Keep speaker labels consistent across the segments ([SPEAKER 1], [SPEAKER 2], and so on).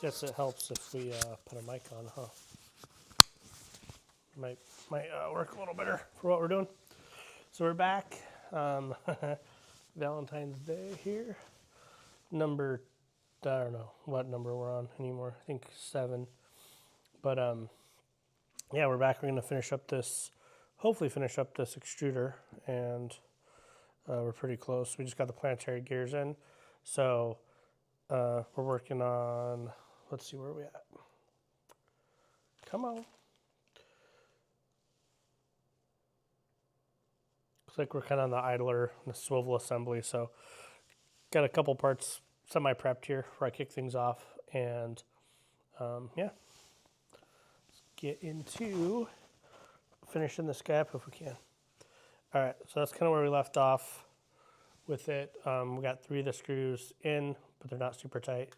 [SPEAKER 1] Guess it helps if we put a mic on, huh? Might work a little better for what we're doing. So we're back. Valentine's Day here. Number, I don't know what number we're on anymore. I think 7. But yeah, we're back. We're gonna hopefully finish up this extruder, and we're pretty close. We just got the planetary gears in, so we're working on. Let's see, where are we at? Come on. Looks like we're kind of on the idler, the swivel assembly, so got a couple parts semi-prepped here before I kick things off, and yeah, let's get into finishing this gap if we can. All right, so that's kind of where we left off with it. We got 3 of the screws in, but they're not super tight.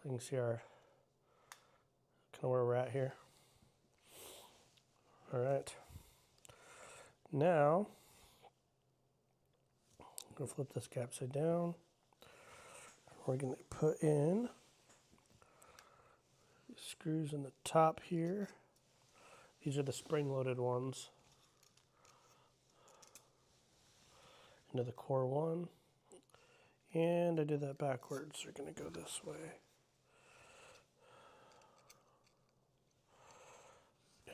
[SPEAKER 1] You can see our kind of where we're at here. All right, now I'm gonna flip this gap side down. We're gonna put in these screws in the top here. These are the spring-loaded ones into the core one. And I did that backwards. They're gonna go this way.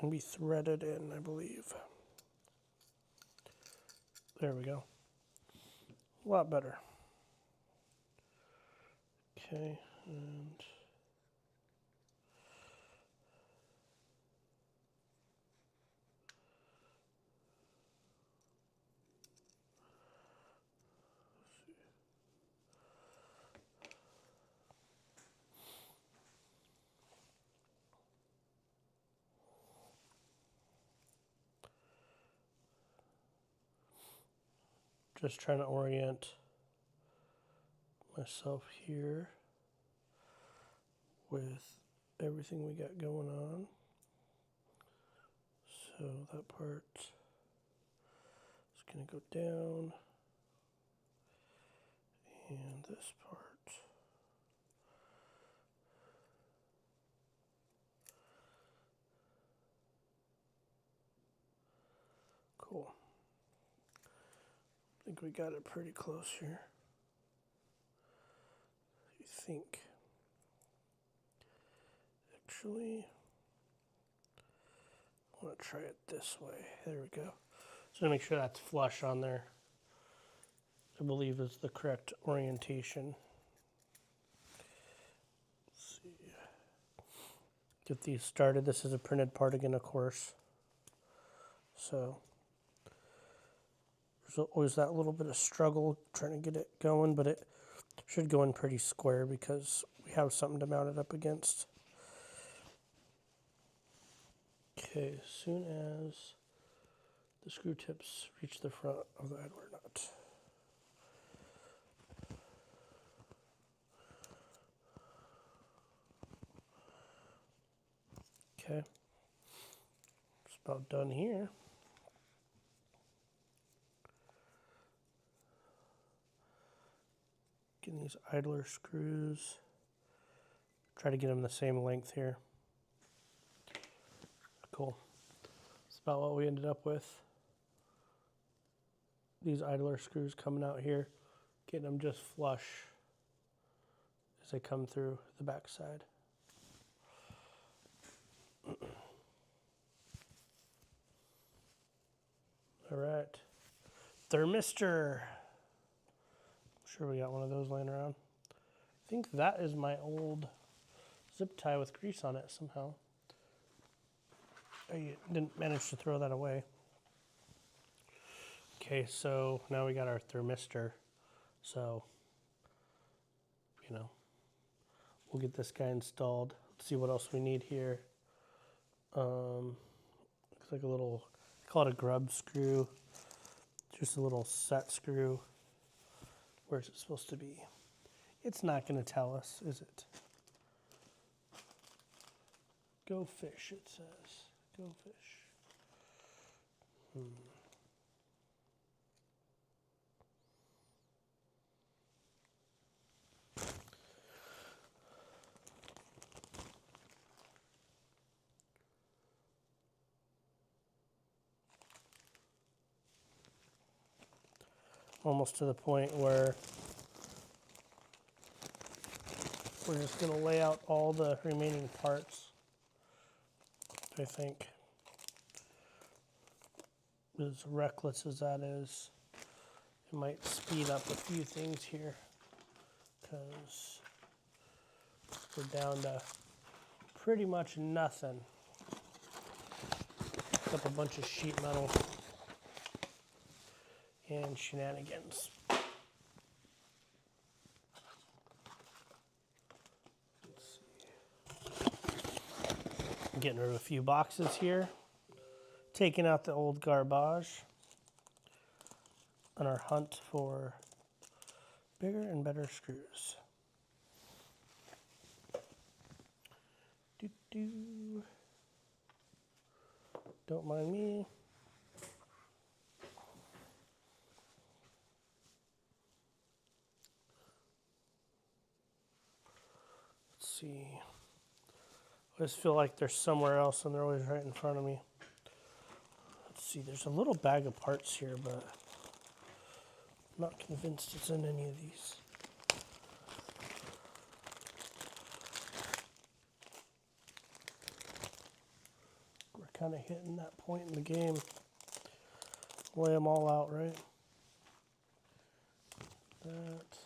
[SPEAKER 1] And be threaded in, I believe. There we go. A lot better. Okay, and just trying to orient myself here with everything we got going on. So that part is going to go down, and this part. Cool. I think we got it pretty close here. I think. Actually, I want to try it this way. There we go. So make sure that's flush on there. I believe is the correct orientation. Let's see. Get these started. This is a printed part again, of course. So there's always that little bit of struggle trying to get it going, but it should go in pretty square because we have something to mount it up against. Okay, as soon as the screw tips reach the front of the idler nut. Okay, just about done here. Getting these idler screws. Try to get them the same length here. Cool. That's about what we ended up with. These idler screws coming out here, getting them just flush as they come through the back side. All right, thermistor. I'm sure we got one of those laying around. I think that is my old zip tie with grease on it somehow. I didn't manage to throw that away. Okay, so now we got our thermistor. So, you know, we'll get this guy installed. Let's see what else we need here. Looks like a little, I call it a grub screw. Just a little set screw. Where's it supposed to be? It's not going to tell us, is it? Go fish, it says. Go fish. almost to the point where we're just going to lay out all the remaining parts, I think. As reckless as that is, it might speed up a few things here because we're down to pretty much nothing except a bunch of sheet metal and shenanigans. Let's see. I'm getting rid of a few boxes here, taking out the old garbage on our hunt for bigger and better screws. Don't mind me. Let's see. I always feel like they're somewhere else and they're always right in front of me. Let's see, there's a little bag of parts here, but I'm not convinced it's in any of these. We're kind of hitting that point in the game. Lay them all out, right? That.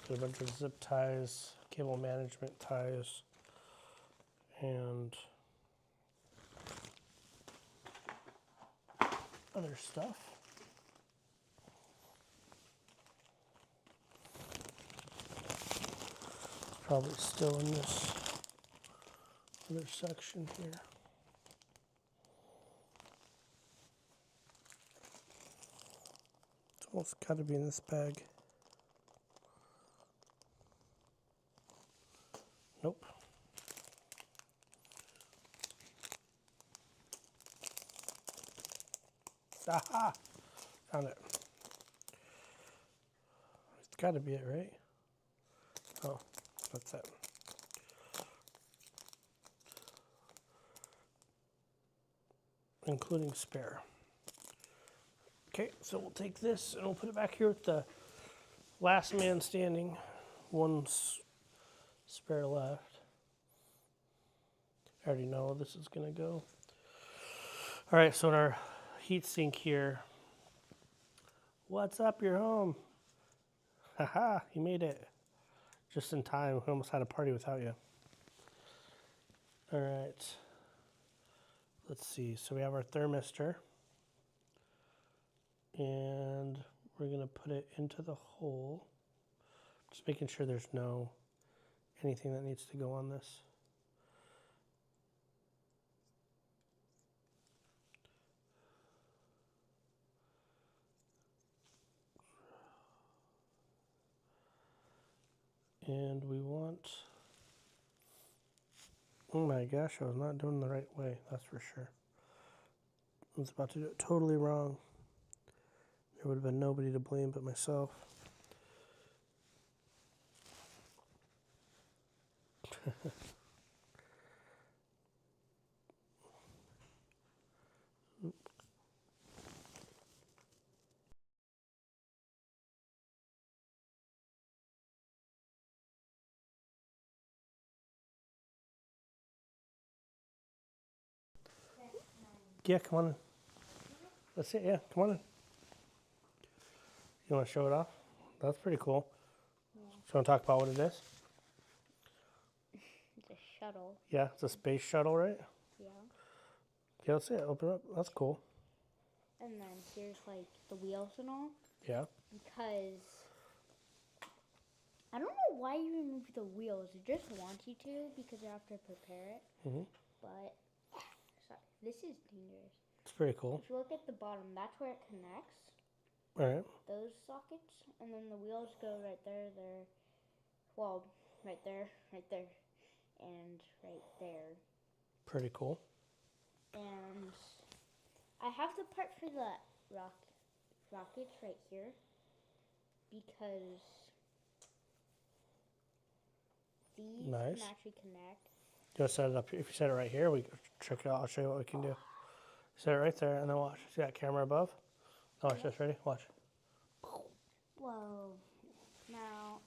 [SPEAKER 1] Got a bunch of zip ties, cable management ties, and other stuff. Probably still in this other section here. It's almost got to be in this bag. Nope. Aha! Found it. It's got to be it, right? Oh, that's it. Including spare. Okay, so we'll take this and we'll put it back here with the last man standing. One spare left. I already know this is going to go. All right, so in our heat sink here, what's up, you're home. Haha, you made it. Just in time, we almost had a party without you. All right, let's see. So we have our thermistor, and we're gonna put it into the hole. Just making sure there's no anything that needs to go on this. And we want, oh my gosh, I was not doing it the right way, that's for sure. I was about to do it totally wrong. There would have been nobody to blame but myself. Yeah, come on in. Let's see, yeah, come on in. You want to show it off? That's pretty cool. Yeah. So you want to talk about what it is?
[SPEAKER 2] It's a shuttle.
[SPEAKER 1] Yeah, it's a space shuttle, right?
[SPEAKER 2] Yeah.
[SPEAKER 1] Okay, let's see it. Open it up. That's cool.
[SPEAKER 2] And then here's like the wheels and all.
[SPEAKER 1] Yeah.
[SPEAKER 2] Because I don't know why you remove the wheels. It just wants you to because you have to prepare it.
[SPEAKER 1] Mm-hmm.
[SPEAKER 2] But sorry, this is dangerous.
[SPEAKER 1] It's pretty cool.
[SPEAKER 2] If you look at the bottom, that's where it connects.
[SPEAKER 1] All right.
[SPEAKER 2] Those sockets, and then the wheels go right there. Well, right there, and right there.
[SPEAKER 1] Pretty cool.
[SPEAKER 2] And I have the part for the rockets right here because these
[SPEAKER 1] nice.
[SPEAKER 2] can actually connect.
[SPEAKER 1] Do you want to set it up? If you set it right here, we check it out. I'll show you what we can do. Set it right there, and then watch. See that camera above? Now watch this. Ready? Watch.
[SPEAKER 2] Whoa. Now.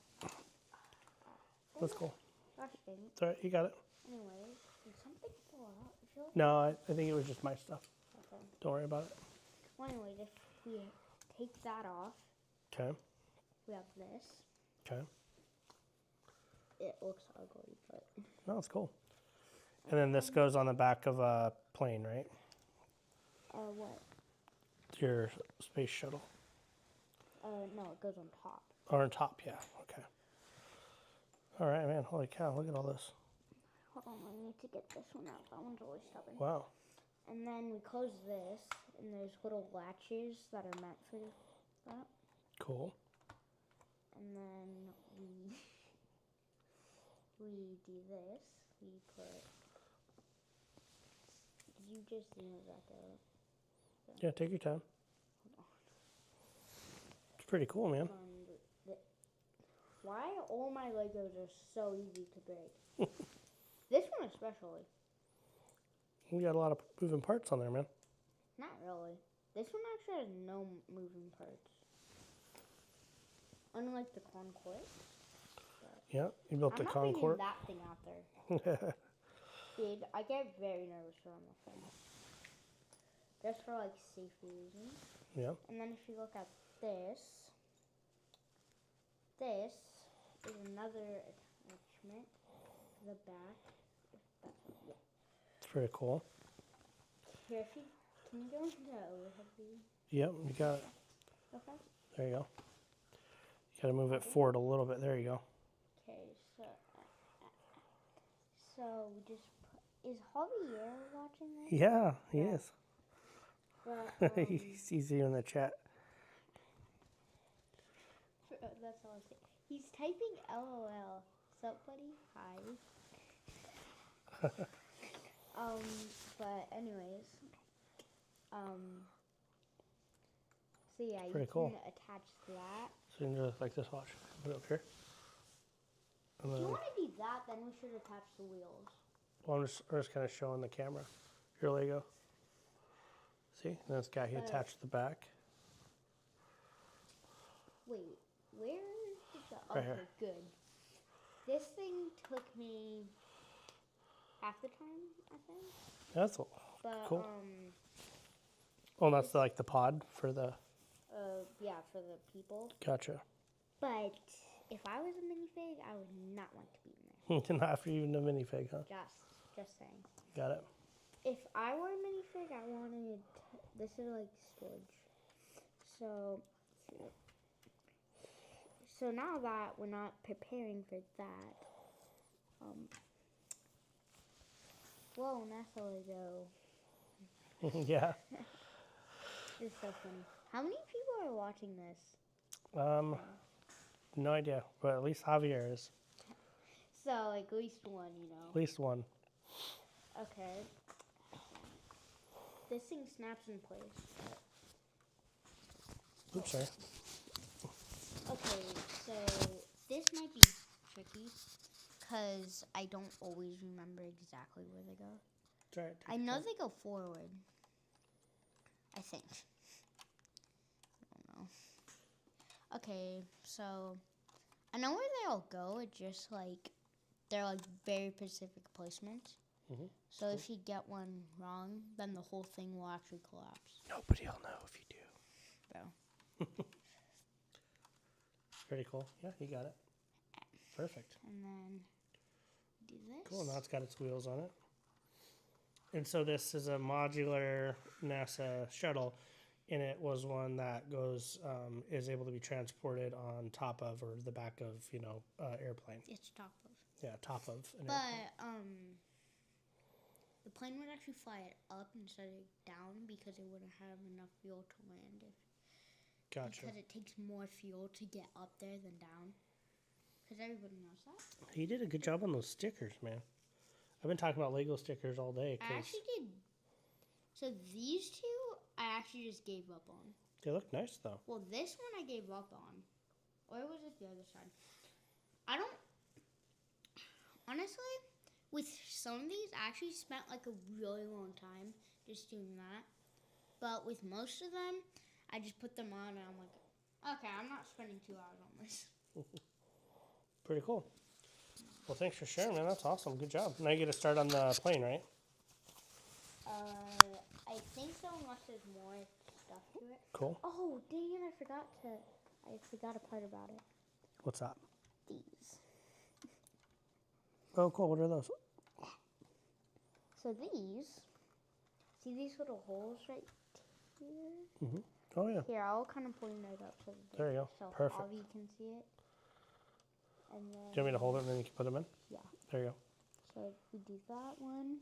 [SPEAKER 1] That's cool.
[SPEAKER 2] Question.
[SPEAKER 1] It's all right. You got it.
[SPEAKER 2] Anyways, did something fall out? I feel like.
[SPEAKER 1] No, I think it was just my stuff.
[SPEAKER 2] Okay.
[SPEAKER 1] Don't worry about it.
[SPEAKER 2] Well, anyways, if we take that off,
[SPEAKER 1] Okay.
[SPEAKER 2] we have this.
[SPEAKER 1] Okay.
[SPEAKER 2] It looks ugly, but.
[SPEAKER 1] No, it's cool. And then this goes on the back of a plane, right?
[SPEAKER 2] What?
[SPEAKER 1] Your space shuttle.
[SPEAKER 2] No, it goes on top.
[SPEAKER 1] Or on top, yeah. Okay. All right, man. Holy cow, look at all this.
[SPEAKER 2] Hold on, I need to get this one out. That one's always stubborn.
[SPEAKER 1] Wow.
[SPEAKER 2] And then we close this, and there's little latches that are meant for that.
[SPEAKER 1] Cool.
[SPEAKER 2] And then we do this. We put. Did you just zoom it back out?
[SPEAKER 1] Yeah, take your time. It's pretty cool, man.
[SPEAKER 2] Why all my Legos are so easy to break? This one especially.
[SPEAKER 1] You got a lot of moving parts on there, man.
[SPEAKER 2] Not really. This one actually has no moving parts. Unlike the Concord.
[SPEAKER 1] Yeah, you built the
[SPEAKER 2] I'm not
[SPEAKER 1] Concorde.
[SPEAKER 2] that thing out there. Dude, I get very nervous around the thing. Just for like safety reasons.
[SPEAKER 1] Yeah.
[SPEAKER 2] And then if you look at this, this is another attachment to the back. Yeah.
[SPEAKER 1] It's pretty cool.
[SPEAKER 2] Here, if you can you go into the overhead view?
[SPEAKER 1] Yep, you got it.
[SPEAKER 2] Okay.
[SPEAKER 1] There you go. You got to move it forward a little bit. There you go.
[SPEAKER 2] Okay, so we just put, is Javier watching this?
[SPEAKER 1] Yeah, he
[SPEAKER 2] Yeah.
[SPEAKER 1] is.
[SPEAKER 2] But,
[SPEAKER 1] He's here in the chat.
[SPEAKER 2] that's all I say. He's typing LOL. Sup, buddy? Hi. But anyways, so yeah, you
[SPEAKER 1] Pretty
[SPEAKER 2] can
[SPEAKER 1] cool.
[SPEAKER 2] attach that.
[SPEAKER 1] So you can just like this. Watch. Put it up here. And
[SPEAKER 2] If
[SPEAKER 1] then,
[SPEAKER 2] you want to do that, then we should attach the wheels.
[SPEAKER 1] well, I'm just kind of showing the camera your Lego. See, and this guy he attached the back.
[SPEAKER 2] Wait, where is the?
[SPEAKER 1] Right
[SPEAKER 2] Okay,
[SPEAKER 1] here.
[SPEAKER 2] good. This thing took me half the time, I think.
[SPEAKER 1] That's all.
[SPEAKER 2] But
[SPEAKER 1] Cool. Oh, that's like the pod for the.
[SPEAKER 2] yeah, for the people.
[SPEAKER 1] Gotcha.
[SPEAKER 2] But if I was a minifig, I would not want to be in there.
[SPEAKER 1] Not for even a minifig, huh?
[SPEAKER 2] Just saying.
[SPEAKER 1] Got it.
[SPEAKER 2] If I were a minifig, I wanted. This is like storage. So now that we're not preparing for that, whoa, NASA Lego.
[SPEAKER 1] Yeah.
[SPEAKER 2] This is so funny. How many people are watching this?
[SPEAKER 1] No idea, but at least Javier is.
[SPEAKER 2] So like at least one, you know.
[SPEAKER 1] At least one.
[SPEAKER 2] Okay. This thing snaps in place.
[SPEAKER 1] Oops, sorry.
[SPEAKER 2] Okay, so this might be tricky because I don't always remember exactly where they go.
[SPEAKER 1] It's all right.
[SPEAKER 2] I know they go forward. I think. I don't know. Okay, so I know where they all go. It's just like they're like very specific placements.
[SPEAKER 1] Mm-hmm.
[SPEAKER 2] So if you get one wrong, then the whole thing will actually collapse.
[SPEAKER 1] Nobody will know if you do.
[SPEAKER 2] Bro.
[SPEAKER 1] Pretty cool. Yeah, you got it. Perfect.
[SPEAKER 2] And then do this.
[SPEAKER 1] Cool. Now it's got its wheels on it. And so this is a modular NASA shuttle, and it was one that goes is able to be transported on top of or the back of airplane.
[SPEAKER 2] It's top of.
[SPEAKER 1] Yeah, top of an
[SPEAKER 2] But
[SPEAKER 1] airplane.
[SPEAKER 2] the plane would actually fly it up instead of down because it wouldn't have enough fuel to land it.
[SPEAKER 1] Gotcha.
[SPEAKER 2] Because it takes more fuel to get up there than down. Because everybody knows that.
[SPEAKER 1] You did a good job on those stickers, man. I've been talking about Lego stickers all day.
[SPEAKER 2] I actually did. So these two, I actually just gave up on.
[SPEAKER 1] They look nice, though.
[SPEAKER 2] Well, this one I gave up on. Or was it the other side? I don't... Honestly, with some of these, I actually spent like a really long time just doing that. But with most of them, I just put them on and I'm like, okay, I'm not spending 2 hours on this.
[SPEAKER 1] Pretty cool. Well, thanks for sharing, man. That's awesome. Good job. Now you get to start on the plane, right?
[SPEAKER 2] I think so, unless there's more stuff to it.
[SPEAKER 1] Cool.
[SPEAKER 2] Oh, dang it, I forgot a part about it.
[SPEAKER 1] What's that?
[SPEAKER 2] These.
[SPEAKER 1] Oh, cool. What are those?
[SPEAKER 2] So see these little holes right here?
[SPEAKER 1] Mm-hmm. Oh, yeah.
[SPEAKER 2] Here, I'll kind of point it up so that
[SPEAKER 1] There you go.
[SPEAKER 2] so
[SPEAKER 1] Perfect.
[SPEAKER 2] all of you can see it. And then,
[SPEAKER 1] Do you want me to hold it and then you can put them in?
[SPEAKER 2] Yeah.
[SPEAKER 1] There you go.
[SPEAKER 2] So we do that one,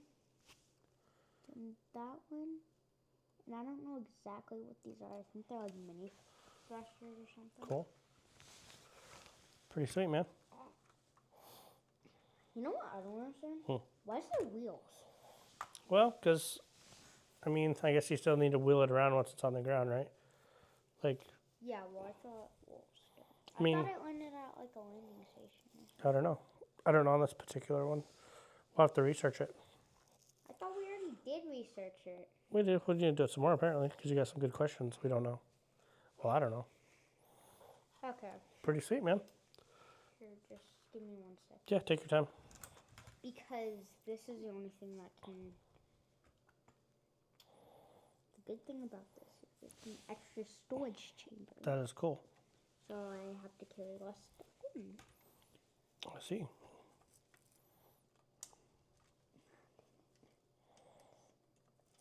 [SPEAKER 2] and that one, and I don't know exactly what these are. I think they're like mini thrusters or something.
[SPEAKER 1] Cool. Pretty sweet, man.
[SPEAKER 2] You know what I don't understand? Why is there wheels?
[SPEAKER 1] Well, because, I mean, I guess you still need to wheel it around once it's on the ground, right? Like,
[SPEAKER 2] Yeah, well, I thought it landed at like a landing station.
[SPEAKER 1] I don't know. I don't know on this particular one. We'll have to research it.
[SPEAKER 2] I thought we already did research it.
[SPEAKER 1] We do. We need to do it some more, apparently, because you got some good questions. We don't know. Well, I don't know.
[SPEAKER 2] Okay.
[SPEAKER 1] Pretty sweet, man.
[SPEAKER 2] Here, just give me 1 second.
[SPEAKER 1] Yeah, take your time.
[SPEAKER 2] Because this is the only thing that can... The good thing about this is it's an extra storage chamber.
[SPEAKER 1] That is cool.
[SPEAKER 2] So I have to carry less stuff in.
[SPEAKER 1] I see.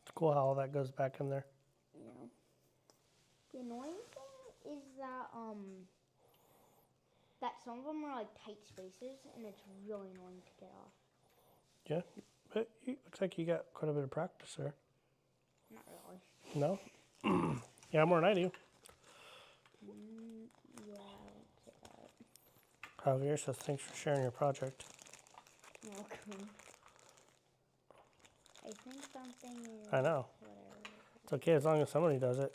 [SPEAKER 1] It's cool how all that goes back in there.
[SPEAKER 2] Yeah. The annoying thing is that some of them are like tight spaces, and it's really annoying to get off.
[SPEAKER 1] Yeah, but it looks like you got quite a bit of practice there.
[SPEAKER 2] Not really.
[SPEAKER 1] No? Yeah, more than I do.
[SPEAKER 2] Yeah, I won't say that.
[SPEAKER 1] Javier says thanks for sharing your project.
[SPEAKER 2] You're welcome. I think something is...
[SPEAKER 1] I know.
[SPEAKER 2] Whatever.
[SPEAKER 1] It's okay as long as somebody does it.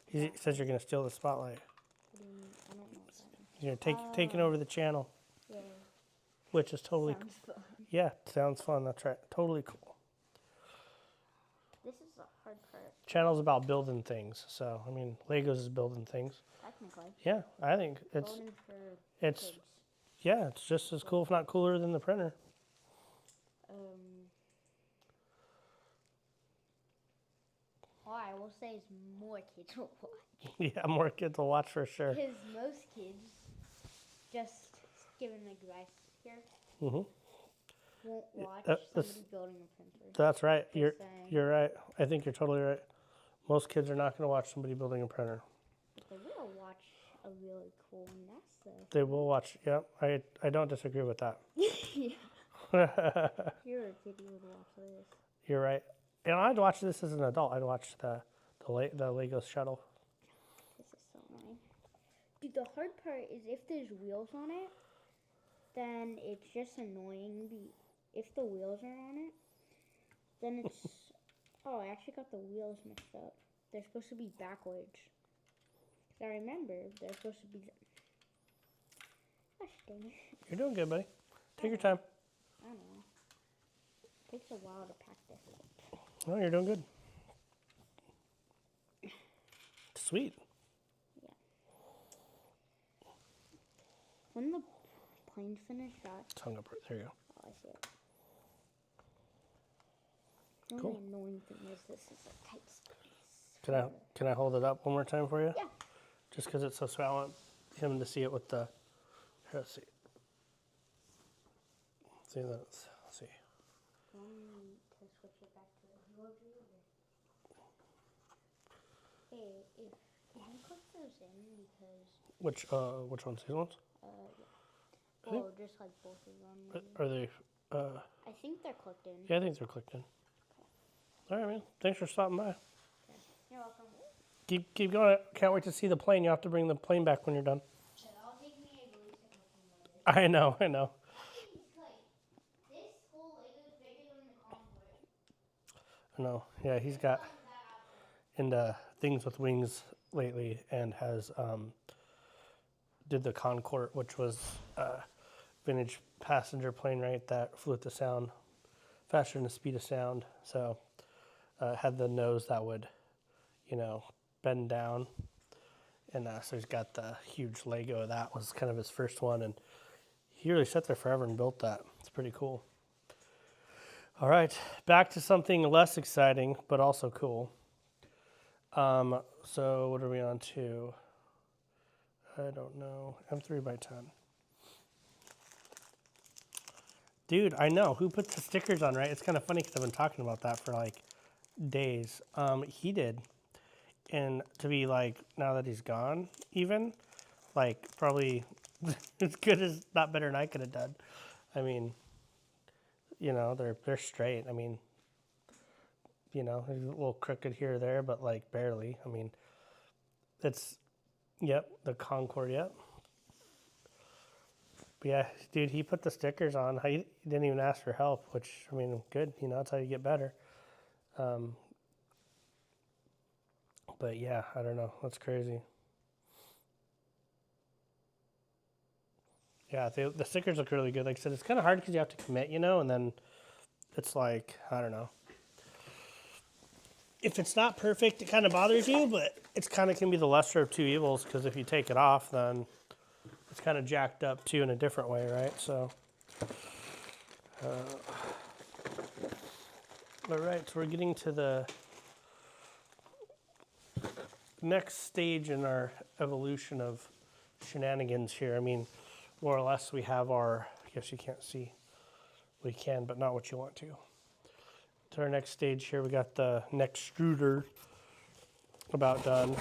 [SPEAKER 1] He says you're going to steal the spotlight.
[SPEAKER 2] What do you mean? I don't know what that means.
[SPEAKER 1] You're taking over the channel,
[SPEAKER 2] Yeah.
[SPEAKER 1] which is totally...
[SPEAKER 2] Sounds fun.
[SPEAKER 1] Yeah, sounds fun. That's right. Totally cool.
[SPEAKER 2] This is the hard part.
[SPEAKER 1] Channel's about building things. So, I mean, Legos is building things.
[SPEAKER 2] Technically.
[SPEAKER 1] Yeah, I think it's...
[SPEAKER 2] Voting for
[SPEAKER 1] It's...
[SPEAKER 2] kids.
[SPEAKER 1] Yeah, it's just as cool, if not cooler, than the printer.
[SPEAKER 2] All I will say is more kids will watch.
[SPEAKER 1] Yeah, more kids will watch for sure.
[SPEAKER 2] Because most kids, just giving advice here,
[SPEAKER 1] Mm-hmm.
[SPEAKER 2] won't watch
[SPEAKER 1] that's-
[SPEAKER 2] somebody building a printer.
[SPEAKER 1] That's right.
[SPEAKER 2] Just saying.
[SPEAKER 1] You're right. I think you're totally right. Most kids are not going to watch somebody building a printer.
[SPEAKER 2] But they will watch a really cool NASA.
[SPEAKER 1] They will watch. Yeah, I don't disagree with that.
[SPEAKER 2] Yeah. You're a kid, you would watch this.
[SPEAKER 1] You're right. And I'd watch this as an adult. I'd watch the Lego shuttle.
[SPEAKER 2] This is so annoying. Dude, the hard part is if there's wheels on it, then it's just annoying. If the wheels are on it, then it's... Oh, I actually got the wheels mixed up. They're supposed to be backwards. I remember they're supposed to be... Gosh dang it.
[SPEAKER 1] You're doing good, buddy. Take your time.
[SPEAKER 2] I don't know. It takes a while to pack this up.
[SPEAKER 1] No, you're doing good. Sweet.
[SPEAKER 2] Yeah. When the plane's finished,
[SPEAKER 1] It's hung up right there. You go.
[SPEAKER 2] oh, I see it. The
[SPEAKER 1] Cool.
[SPEAKER 2] only annoying thing is this is a tight space.
[SPEAKER 1] Can I hold it up one more time for you?
[SPEAKER 2] Yeah.
[SPEAKER 1] Just because it's so sweet. I want him to see it with the... Here, let's see. See that? Let's see.
[SPEAKER 2] Do you want me to switch it back to the viewer view? Hey, if can you click those in because
[SPEAKER 1] Which ones? These ones?
[SPEAKER 2] yeah. Oh, just like both of them. maybe.
[SPEAKER 1] Are they?
[SPEAKER 2] I think they're clicked in.
[SPEAKER 1] Yeah, I think they're clicked in. All right, man. Thanks for stopping by.
[SPEAKER 2] You're welcome.
[SPEAKER 1] Keep going. Can't wait to see the plane. You have to bring the plane back when you're done.
[SPEAKER 2] It'll take me at least a couple minutes.
[SPEAKER 1] I know.
[SPEAKER 2] This whole Lego is bigger than the convoy.
[SPEAKER 1] I know. Yeah, he's got into things with wings lately and has did the Concorde, which was a vintage passenger plane, right? That flew at the sound faster than the speed of sound. So had the nose that would you know, bend down. And so he's got the huge Lego. That was kind of his first one. And he really sat there forever and built that. It's pretty cool. All right, back to something less exciting, but also cool. So what are we on to? I don't know. M3 by 10. Dude, I know. Who put the stickers on, right? It's kind of funny because I've been talking about that for like days. He did. And to be like, now that he's gone, even, like, probably as good as, not better than I could have done. I mean, you know, they're straight. I mean, you know, a little crooked here or there, but like barely. I mean, it's, yep, the Concord, yep. But yeah, dude, he put the stickers on. He didn't even ask for help, which, I mean, good. You know, that's how you get better. But yeah, I don't know. That's crazy. Yeah, the stickers look really good. Like I said, it's kind of hard because you have to commit, you know, and then it's like, I don't know. If it's not perfect, it kind of bothers you, but it's kind of can be the lesser of two evils because if you take it off, then it's kind of jacked up too in a different way, right? So, all right, so we're getting to the next stage in our evolution of shenanigans here. I mean, more or less, we have our, I guess you can't see, we can, but not what you want to. To our next stage here, we got the Nextruder about done.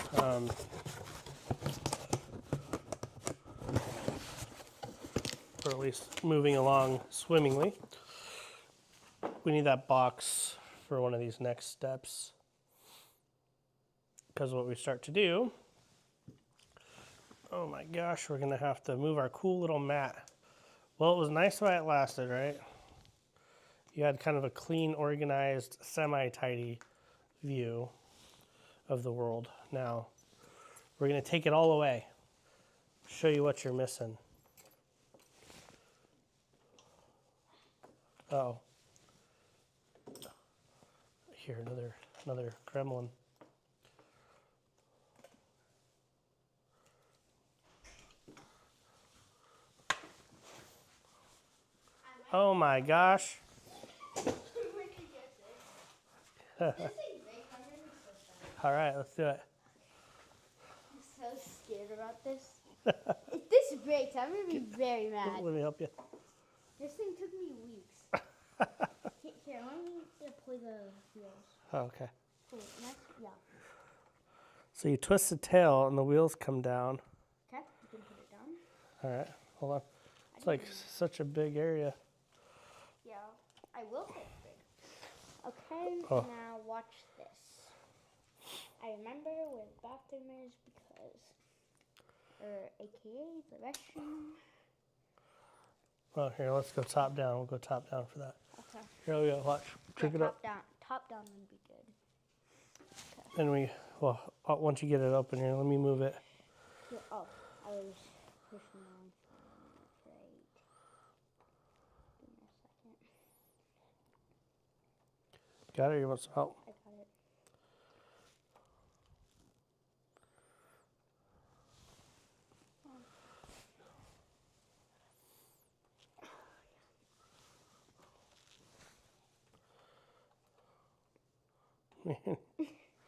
[SPEAKER 1] Or at least moving along swimmingly. We need that box for one of these next steps. Because what we start to do, oh my gosh, we're going to have to move our cool little mat. Well, it was nice while it lasted, right? You had kind of a clean, organized, semi-tidy view of the world. Now, we're going to take it all away. Show you what you're missing. Oh. Here, another gremlin. Oh my gosh. All right, let's do it.
[SPEAKER 2] I'm so scared about this. If this breaks, I'm going to be very mad.
[SPEAKER 1] Let me help you.
[SPEAKER 2] This thing took me weeks. Here, let me deploy the wheels.
[SPEAKER 1] Oh, okay.
[SPEAKER 2] Cool. Next, yeah.
[SPEAKER 1] So you twist the tail and the wheels come down.
[SPEAKER 2] Okay, you can put it down.
[SPEAKER 1] All right, hold on. It's like such a big area.
[SPEAKER 2] Yeah, I will say it's big. Okay,
[SPEAKER 1] Oh.
[SPEAKER 2] now watch this. I remember where the bathroom is because, or AKA the restroom.
[SPEAKER 1] Oh, here, let's go top down. We'll go top down for that.
[SPEAKER 2] Okay.
[SPEAKER 1] Here we go, watch. Trick it up.
[SPEAKER 2] Top down would be good. Okay.
[SPEAKER 1] And once you get it open here, let me move it.
[SPEAKER 2] Yeah, oh, I was pushing on. Great. Give me a second.
[SPEAKER 1] Got it, or you want some help?
[SPEAKER 2] I got it.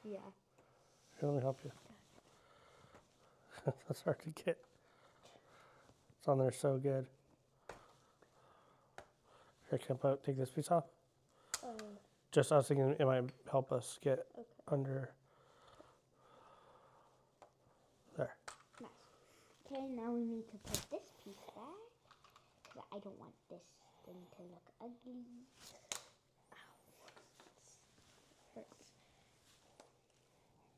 [SPEAKER 2] Yeah.
[SPEAKER 1] Here, let me help you. That's hard to get. It's on there so good. Here, can I take this piece off? Just I was thinking it might help us get under there.
[SPEAKER 2] Nice. Okay, now we need to put this piece back. Because I don't want this thing to look ugly. Ow. Hurts.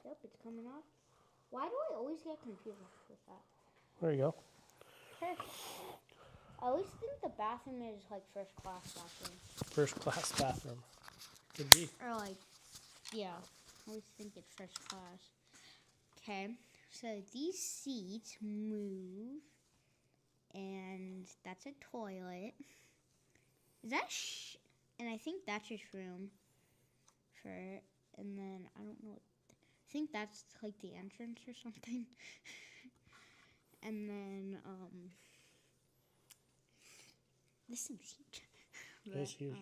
[SPEAKER 2] Yep, it's coming off. Why do I always get confused with that?
[SPEAKER 1] There you go.
[SPEAKER 2] Perfect. I always think the bathroom is like first class bathroom.
[SPEAKER 1] First class bathroom. Could be.
[SPEAKER 2] Or like, yeah. I always think it's first class. Okay, so these seats move. And that's a toilet. Is that and I think that's just room for it. And then I don't know. I think that's like the entrance or something. And then this seems huge.
[SPEAKER 1] It is huge.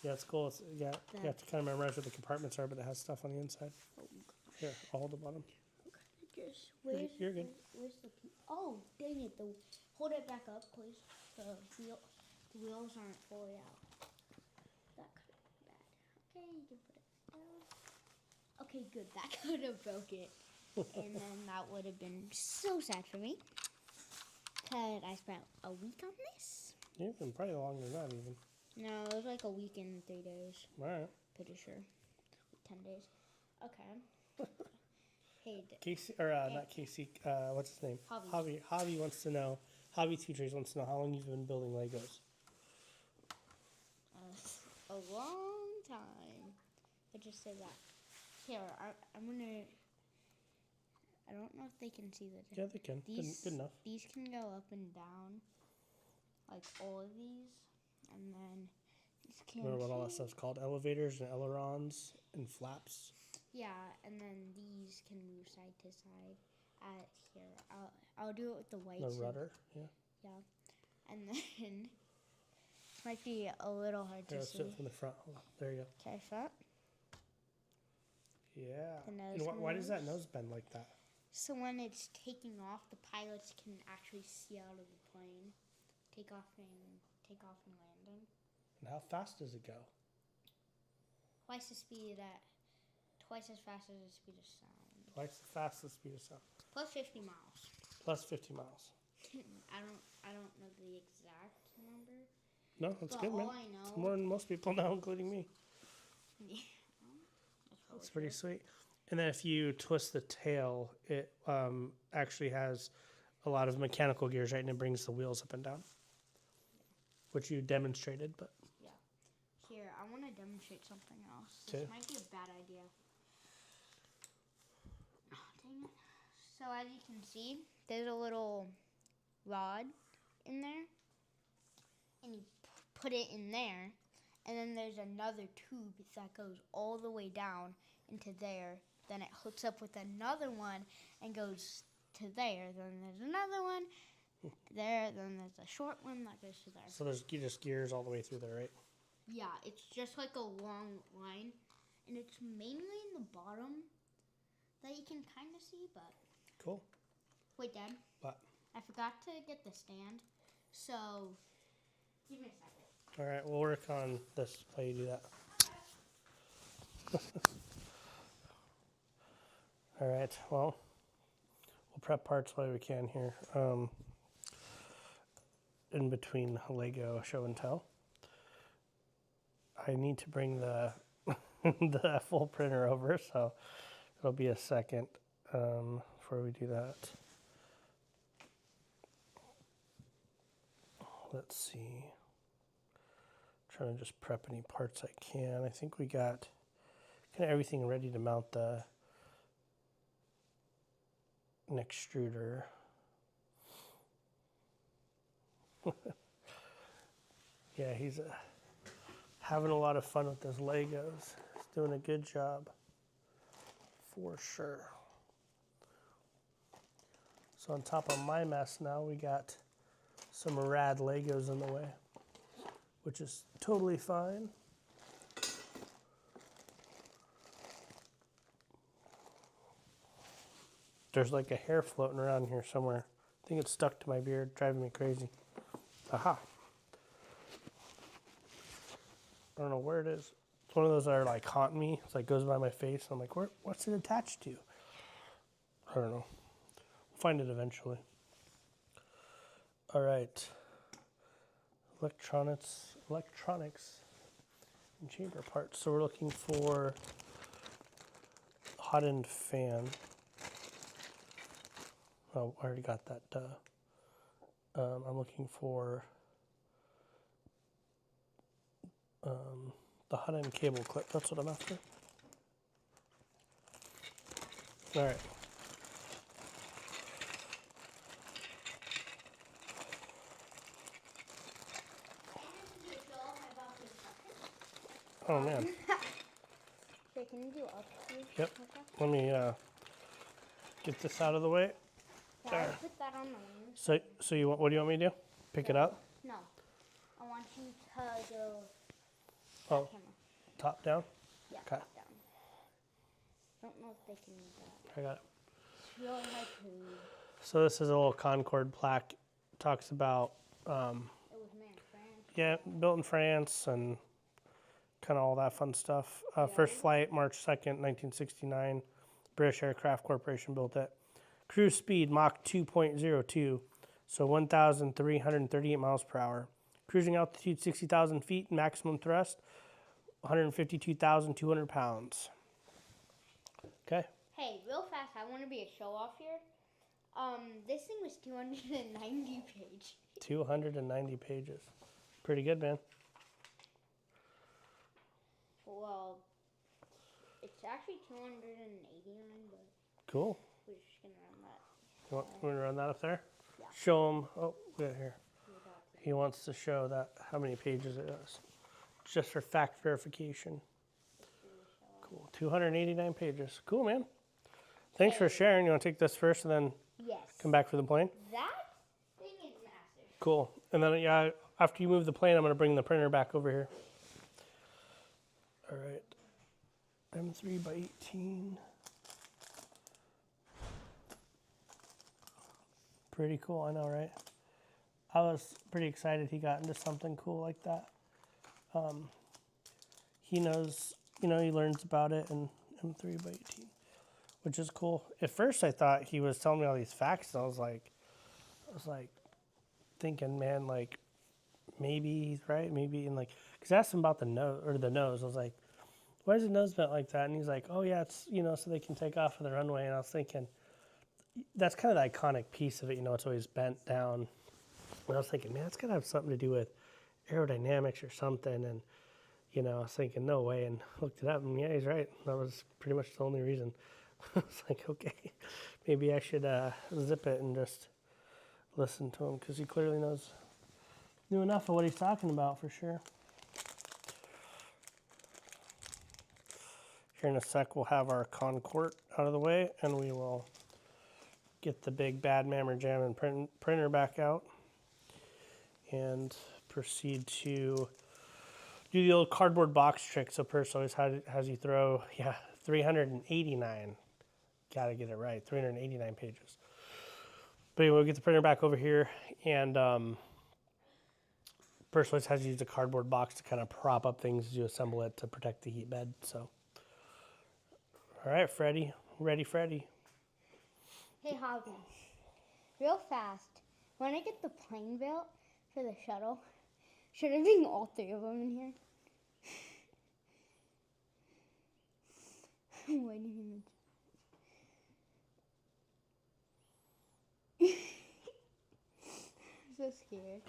[SPEAKER 1] Yeah, it's cool. It's, you have to kind of memorize what the compartments are, but it has stuff on the inside.
[SPEAKER 2] Oh gosh.
[SPEAKER 1] Here, I'll hold the bottom. You're good.
[SPEAKER 2] Where's the oh, dang it. Hold it back up, please. The wheels aren't fully out. That could have been bad. Okay, you can put it down. Okay, good. That could have broke it. And then that would have been so sad for me. Because I spent a week on this.
[SPEAKER 1] You've been probably longer than that even.
[SPEAKER 2] No, it was like a week and 3 days.
[SPEAKER 1] All right.
[SPEAKER 2] Pretty sure. 10 days. Okay. Hey,
[SPEAKER 1] Casey, or not Casey, what's his name?
[SPEAKER 2] Javi.
[SPEAKER 1] Javi wants to know, Javi Two Trees wants to know how long you've been building Legos.
[SPEAKER 2] A long time. I just say that. Here, I'm gonna. I don't know if they can see the difference.
[SPEAKER 1] Yeah, they can. Good enough.
[SPEAKER 2] These can go up and down, like all of these, and then these can.
[SPEAKER 1] Remember what all that stuff's called? Elevators and ailerons and flaps.
[SPEAKER 2] Yeah, and then these can move side to side. Here, I'll do it with the white.
[SPEAKER 1] The rudder, yeah.
[SPEAKER 2] Yeah, and then this might be a little hard to
[SPEAKER 1] Let's
[SPEAKER 2] see.
[SPEAKER 1] do it from the front. Hold on. There you go.
[SPEAKER 2] Okay, front.
[SPEAKER 1] Yeah.
[SPEAKER 2] The
[SPEAKER 1] And
[SPEAKER 2] nose
[SPEAKER 1] why does that
[SPEAKER 2] moves.
[SPEAKER 1] nose bend like that?
[SPEAKER 2] So when it's taking off, the pilots can actually see out of the plane, take off and landing.
[SPEAKER 1] And how fast does it go?
[SPEAKER 2] Twice as fast as the speed of sound.
[SPEAKER 1] Twice the fastest speed of sound.
[SPEAKER 2] Plus 50 miles.
[SPEAKER 1] Plus 50 miles.
[SPEAKER 2] I don't know the exact number.
[SPEAKER 1] No, that's
[SPEAKER 2] But
[SPEAKER 1] good, man.
[SPEAKER 2] all I know.
[SPEAKER 1] It's more than most people know, including me.
[SPEAKER 2] Yeah,
[SPEAKER 1] That's pretty sweet. And then if you twist the tail, it actually has a lot of mechanical gears, right? And it brings the wheels up and down, which you demonstrated, but.
[SPEAKER 2] Yeah. Here, I want to demonstrate something else.
[SPEAKER 1] Okay.
[SPEAKER 2] This might be a bad idea. Oh, dang it. So as you can see, there's a little rod in there. And you put it in there. And then there's another tube that goes all the way down into there. Then it hooks up with another one and goes to there. Then there's another one there. Then there's a short one that goes to there.
[SPEAKER 1] So there's just gears all the way through there, right?
[SPEAKER 2] Yeah, it's just like a long line. And it's mainly in the bottom that you can kind of see, but...
[SPEAKER 1] Cool.
[SPEAKER 2] Wait, Dad.
[SPEAKER 1] What?
[SPEAKER 2] I forgot to get the stand. So, give me a second.
[SPEAKER 1] All right, we'll work on this while you do that. All right, well, we'll prep parts while we can here. In between Lego show and tell. I need to bring the the full printer over, so it'll be a second before we do that. Let's see. Trying to just prep any parts I can. I think we got kind of everything ready to mount the Nextruder. Yeah, he's having a lot of fun with his Legos. He's doing a good job, for sure. So on top of my mess now, we got some rad Legos in the way, which is totally fine. There's like a hair floating around here somewhere. I think it's stuck to my beard, driving me crazy. Aha. I don't know where it is. It's one of those that are like haunting me. It's like goes by my face. I'm like, what's it attached to? I don't know. We'll find it eventually. All right. Electronics and chamber parts. So we're looking for hot end fan. Oh, I already got that, duh. I'm looking for the hot end cable clip. That's what I'm after. All right. Oh man.
[SPEAKER 2] Here, can you do up to?
[SPEAKER 1] Yep.
[SPEAKER 2] Okay.
[SPEAKER 1] Let me get this out of the way.
[SPEAKER 2] Yeah,
[SPEAKER 1] There.
[SPEAKER 2] I put that on the wing.
[SPEAKER 1] So you want? What do you want me to do? Pick it up?
[SPEAKER 2] No. I want you to go
[SPEAKER 1] Oh,
[SPEAKER 2] camera.
[SPEAKER 1] top down.
[SPEAKER 2] Yeah,
[SPEAKER 1] Okay.
[SPEAKER 2] top down. Don't know if they can do that.
[SPEAKER 1] I got it.
[SPEAKER 2] It's really hard to.
[SPEAKER 1] So this is a little Concorde plaque. Talks about
[SPEAKER 2] It was made in France.
[SPEAKER 1] yeah, built in France and kind of all that fun stuff.
[SPEAKER 2] Yeah.
[SPEAKER 1] First flight, March 2nd, 1969. British Aircraft Corporation built it. Cruise speed, Mach 2.02, so 1,338 miles per hour. Cruising altitude, 60,000 feet. Maximum thrust, 152,200 pounds. Okay.
[SPEAKER 2] Hey, real fast, I want to be a show off here. This thing was 290 pages.
[SPEAKER 1] 290 pages. Pretty good, man.
[SPEAKER 2] Well, it's actually 289, but
[SPEAKER 1] Cool.
[SPEAKER 2] we're just gonna run that.
[SPEAKER 1] You want me to run that up there?
[SPEAKER 2] Yeah.
[SPEAKER 1] Show him. Oh, yeah, here. He wants to show that how many pages it is, just for fact verification. Cool. 289 pages. Cool, man. Thanks for sharing. You want to take this first and then
[SPEAKER 2] Yes.
[SPEAKER 1] come back for the plane?
[SPEAKER 2] That thing is massive.
[SPEAKER 1] Cool. And then, yeah, after you move the plane, I'm going to bring the printer back over here. All right. M3 by 18. Pretty cool, I know, right? I was pretty excited he got into something cool like that. He knows, he learns about it in M3 by 18, which is cool. At first, I thought he was telling me all these facts, and I was like thinking, man, like maybe he's right, maybe, and like, because I asked him about the nose. I was like, why is the nose bent like that? And he's like, oh yeah, it's so they can take off of the runway. And I was thinking, that's kind of the iconic piece of it, it's always bent down. And I was thinking, man, it's got to have something to do with aerodynamics or something. And, I was thinking, no way. And looked it up, and yeah, he's right. That was pretty much the only reason. I was like, okay, maybe I should zip it and just listen to him, because he clearly knew enough of what he's talking about for sure. Here in a sec, we'll have our Concorde out of the way, and we will get the big bad mammer jam and printer back out and proceed to do the old cardboard box trick. So Prusa always has you throw, 389. Got to get it right, 389 pages. But anyway, we'll get the printer back over here, and Prusa always has you use a cardboard box to kind of prop up things as you assemble it to protect the heat bed. So, all right, Freddie, ready, Freddie.
[SPEAKER 2] Hey, Javi, real fast, when I get the plane built for the shuttle, should I bring all three of them in here? Why did you mention? I'm so scared.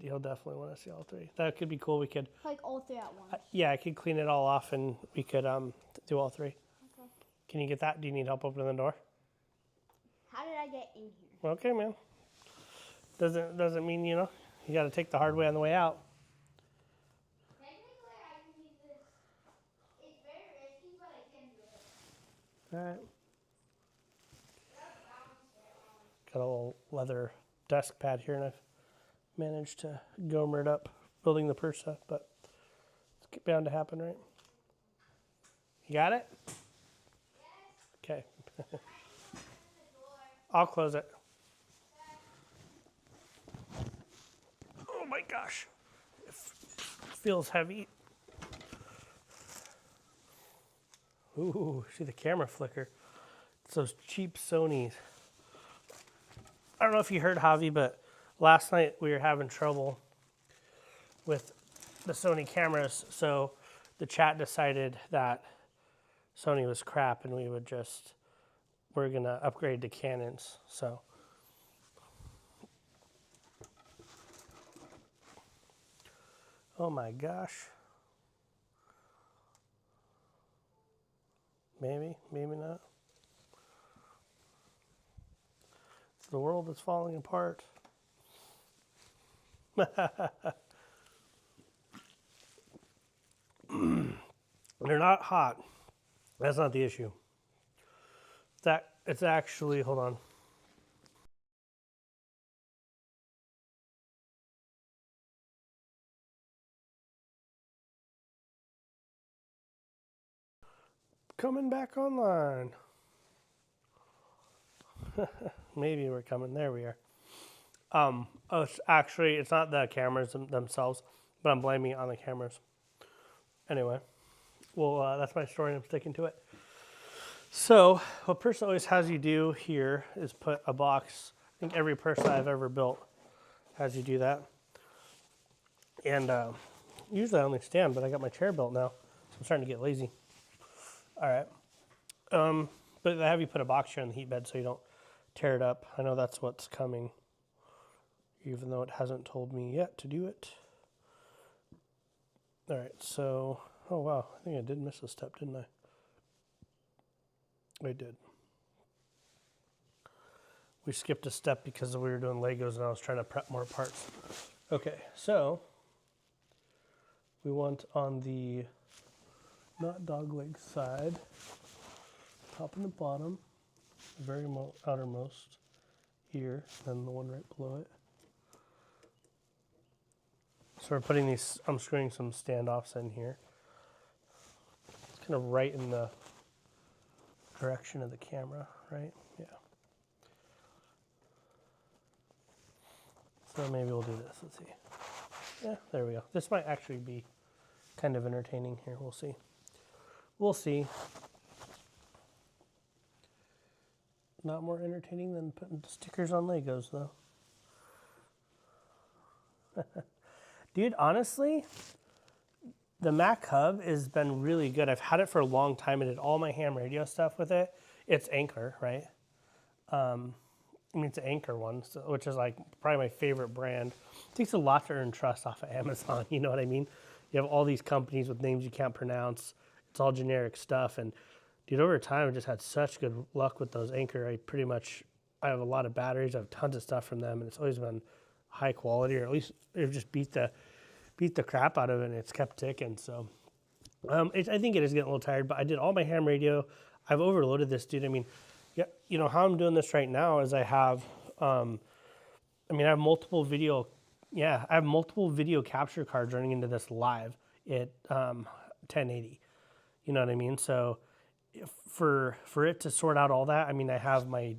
[SPEAKER 1] He'll definitely want to see all three. That could be cool. We could,
[SPEAKER 2] Like all three at once.
[SPEAKER 1] yeah, I could clean it all off, and we could do all three.
[SPEAKER 2] Okay.
[SPEAKER 1] Can you get that? Do you need help opening the door?
[SPEAKER 2] How did I get in here?
[SPEAKER 1] Okay, man. Doesn't mean you got to take the hard way on the way out.
[SPEAKER 2] Technically, I can use this. It's very risky, but I can do it.
[SPEAKER 1] All right. Got a little leather desk pad here, and I've managed to gomer it up building the Prusa, but it's bound to happen, right? You got it? Yes. Okay. I'll close it. Oh my gosh. It feels heavy. Ooh, see the camera flicker. It's those cheap Sonys. I don't know if you heard, Javi, but last night we were having trouble with the Sony cameras, so the chat decided that Sony was crap and we're gonna upgrade to Canons. So oh my gosh. Maybe not. The world is falling apart. They're not hot. That's not the issue. That it's actually, hold on. Coming back online. Maybe we're coming. There we are. It's not the cameras themselves, but I'm blaming it on the cameras. Anyway, well, that's my story and I'm sticking to it. So, what Prusa always has you do here is put a box. I think every Prusa I've ever built has you do that. And usually I only stand, but I got my chair built now, so I'm starting to get lazy. All right. But they have you put a box here in the heat bed so you don't tear it up. I know that's what's coming, even though it hasn't told me yet to do it. All right, so, oh wow, I think I did miss a step, didn't I? I did. We skipped a step because we were doing Legos and I was trying to prep more parts. Okay, so we want on the not dog leg side, top and the bottom, the very outermost here, then the one right below it. So we're putting these, I'm screwing some standoffs in here. It's kind of right in the direction of the camera, right? Yeah. So maybe we'll do this, let's see. Yeah, there we go. This might actually be kind of entertaining here, we'll see. We'll see. Not more entertaining than putting stickers on Legos though. Dude, honestly, the Mac Hub has been really good. I've had it for a long time. I did all my ham radio stuff with it. It's Anchor, right? I mean, it's an Anchor one, so, which is like probably my favorite brand. It takes a lot to earn trust off of Amazon, you know what I mean? You have all these companies with names you can't pronounce. It's all generic stuff. And dude, over time, I just had such good luck with those Anchor. I have a lot of batteries. I have tons of stuff from them, and it's always been high quality, or at least it just beat the crap out of it, and it's kept ticking. So I think it is getting a little tired, but I did all my ham radio. I've overloaded this, dude. I mean, yeah, you know how I'm doing this right now is I have multiple video capture cards running into this live at 1080. You know what I mean? So for it to sort out all that, I mean, I have my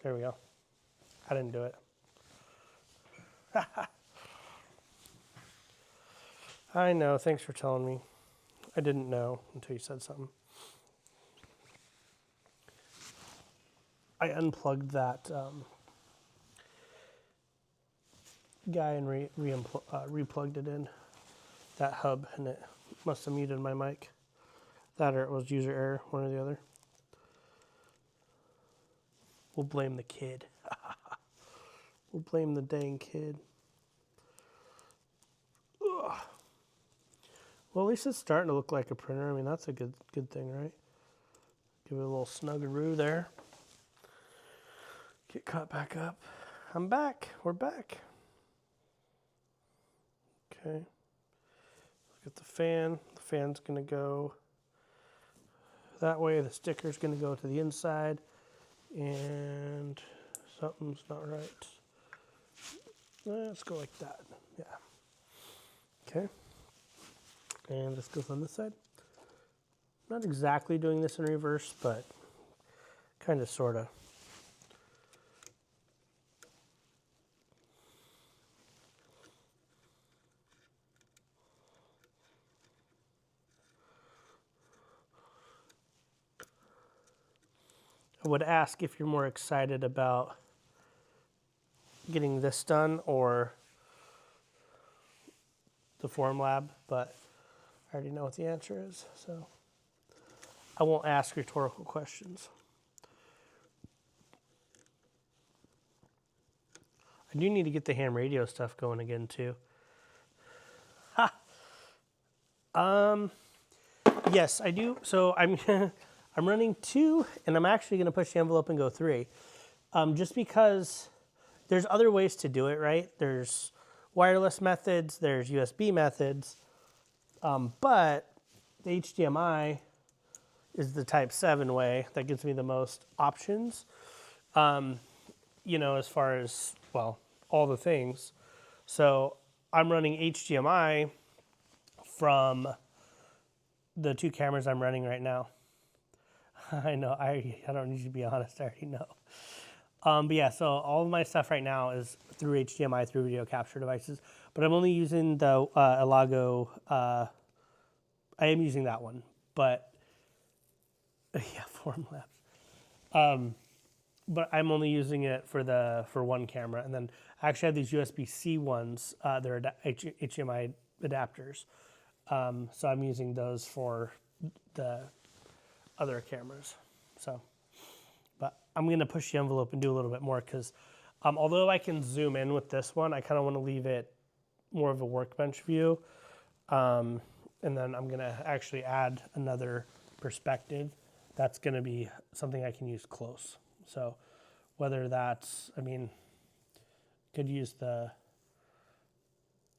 [SPEAKER 1] There we go. I didn't do it. I know. Thanks for telling me. I didn't know until you said something. I unplugged that guy and replugged it in, that hub, and it must have muted my mic. That or it was user error, one or the other. We'll blame the kid. We'll blame the dang kid. Ugh. Well, at least it's starting to look like a printer. I mean, that's a good thing, right? Give it a little snuggaroo there. Get caught back up. I'm back. We're back. Okay. Look at the fan. The fan's going to go that way. The sticker's going to go to the inside. And something's not right. Let's go like that. Yeah. Okay. And this goes on this side. Not exactly doing this in reverse, but kind of, sort of. I would ask if you're more excited about getting this done or the form lab, but I already know what the answer is, so I won't ask rhetorical questions. I do need to get the ham radio stuff going again too. Ha! Yes, I do. So I'm I'm running 2, and I'm actually going to push the envelope and go 3, just because there's other ways to do it, right? There's wireless methods, there's USB methods, but the HDMI is the Type 7 way that gives me the most options, you know, as far as, well, all the things. So I'm running HDMI from the 2 cameras I'm running right now. I know, I don't need to be honest, I already know. But yeah, so all of my stuff right now is through HDMI, through video capture devices, but I'm only using the Elago, I am using that one, but yeah, Formlabs. But I'm only using it for one camera, and then I actually have these USB-C ones. They're HDMI adapters, so I'm using those for the other cameras. So, but I'm gonna push the envelope and do a little bit more because although I can zoom in with this one, I kind of want to leave it more of a workbench view, and then I'm gonna actually add another perspective. That's gonna be something I can use close. So whether that's, I mean, could use the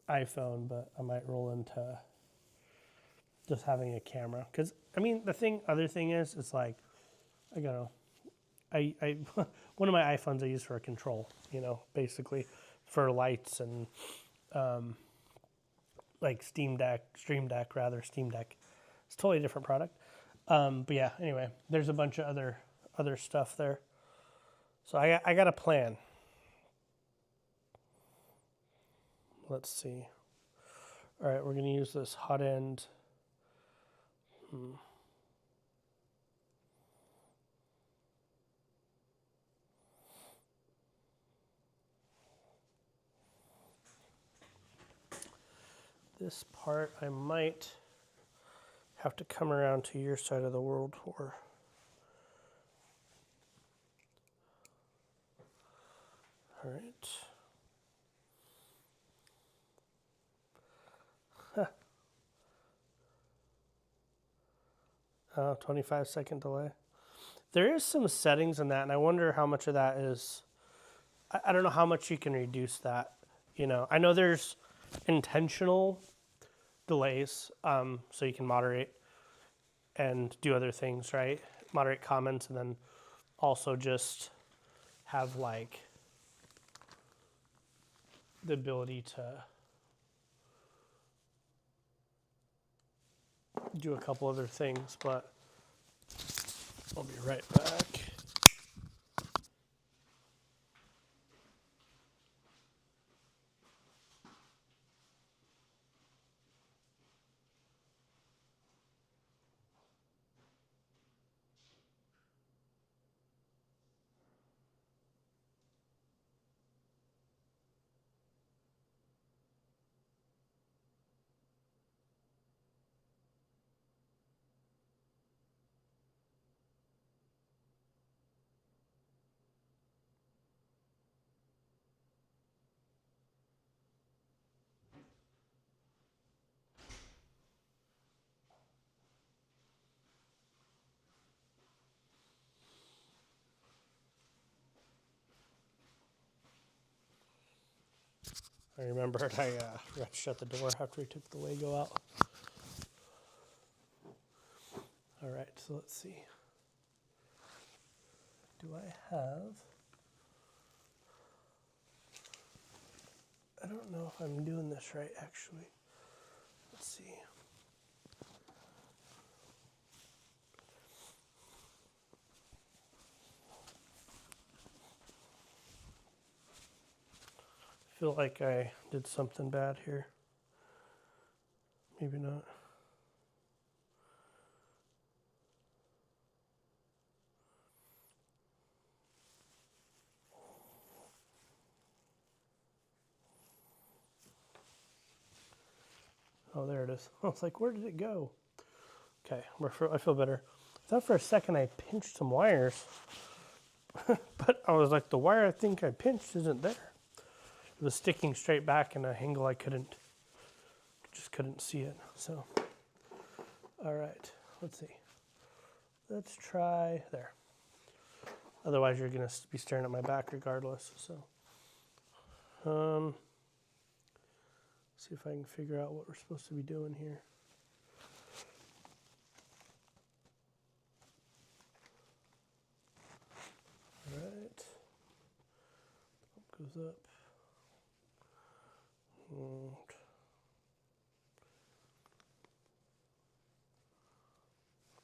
[SPEAKER 1] iPhone, but I might roll into just having a camera. Because, I mean, other thing is, it's like, I don't know, I one of my iPhones I use for a control, you know, basically for lights and like Stream Deck. It's a totally different product. But yeah, anyway, there's a bunch of other stuff there. So I got a plan. Let's see. All right, we're going to use this hot end. This part I might have to come around to your side of the world for. All right. 25-second delay. There is some settings in that, and I wonder how much of that is. I don't know how much you can reduce that. You know, I know there's intentional delays, so you can moderate and do other things, right? Moderate comments, and then also just have like the ability to do a couple other things, but I'll be right back. I remembered I forgot to shut the door after we took the Lego out. All right, so let's see. Do I have... I don't know if I'm doing this right, actually. Let's see. I feel like I did something bad here. Maybe not. Oh, there it is. I was like, where did it go? Okay, I feel better. I thought for a second I pinched some wires, but I was like, the wire I think I pinched isn't there. It was sticking straight back in an angle I just couldn't see it. So, all right, let's see. Let's try there. Otherwise, you're gonna be staring at my back regardless. So, see if I can figure out what we're supposed to be doing here. All right, goes up. And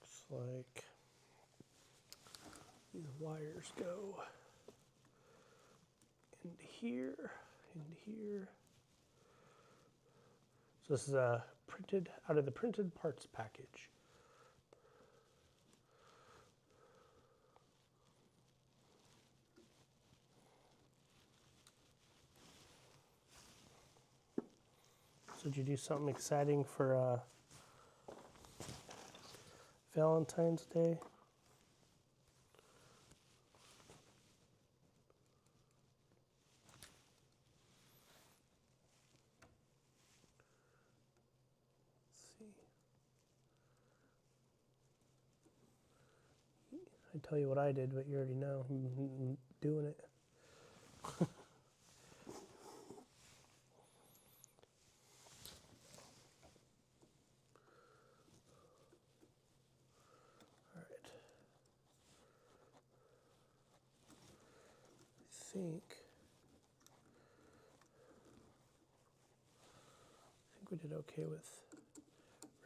[SPEAKER 1] looks like these wires go into here, into here. So this is printed out of the printed parts package. So did you do something exciting for Valentine's Day? Let's see. I tell you what I did, but you already know. I'm doing it. I think we did okay with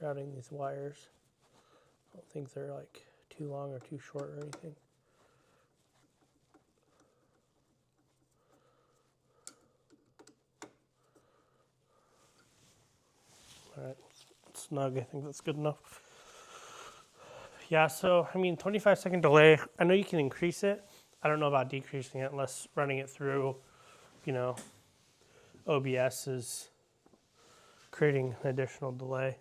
[SPEAKER 1] routing these wires. I don't think they're like too long or too short or anything. All right, snug. I think that's good enough. Yeah, so I mean, 25-second delay. I know you can increase it. I don't know about decreasing it unless running it through, OBS is creating an additional delay.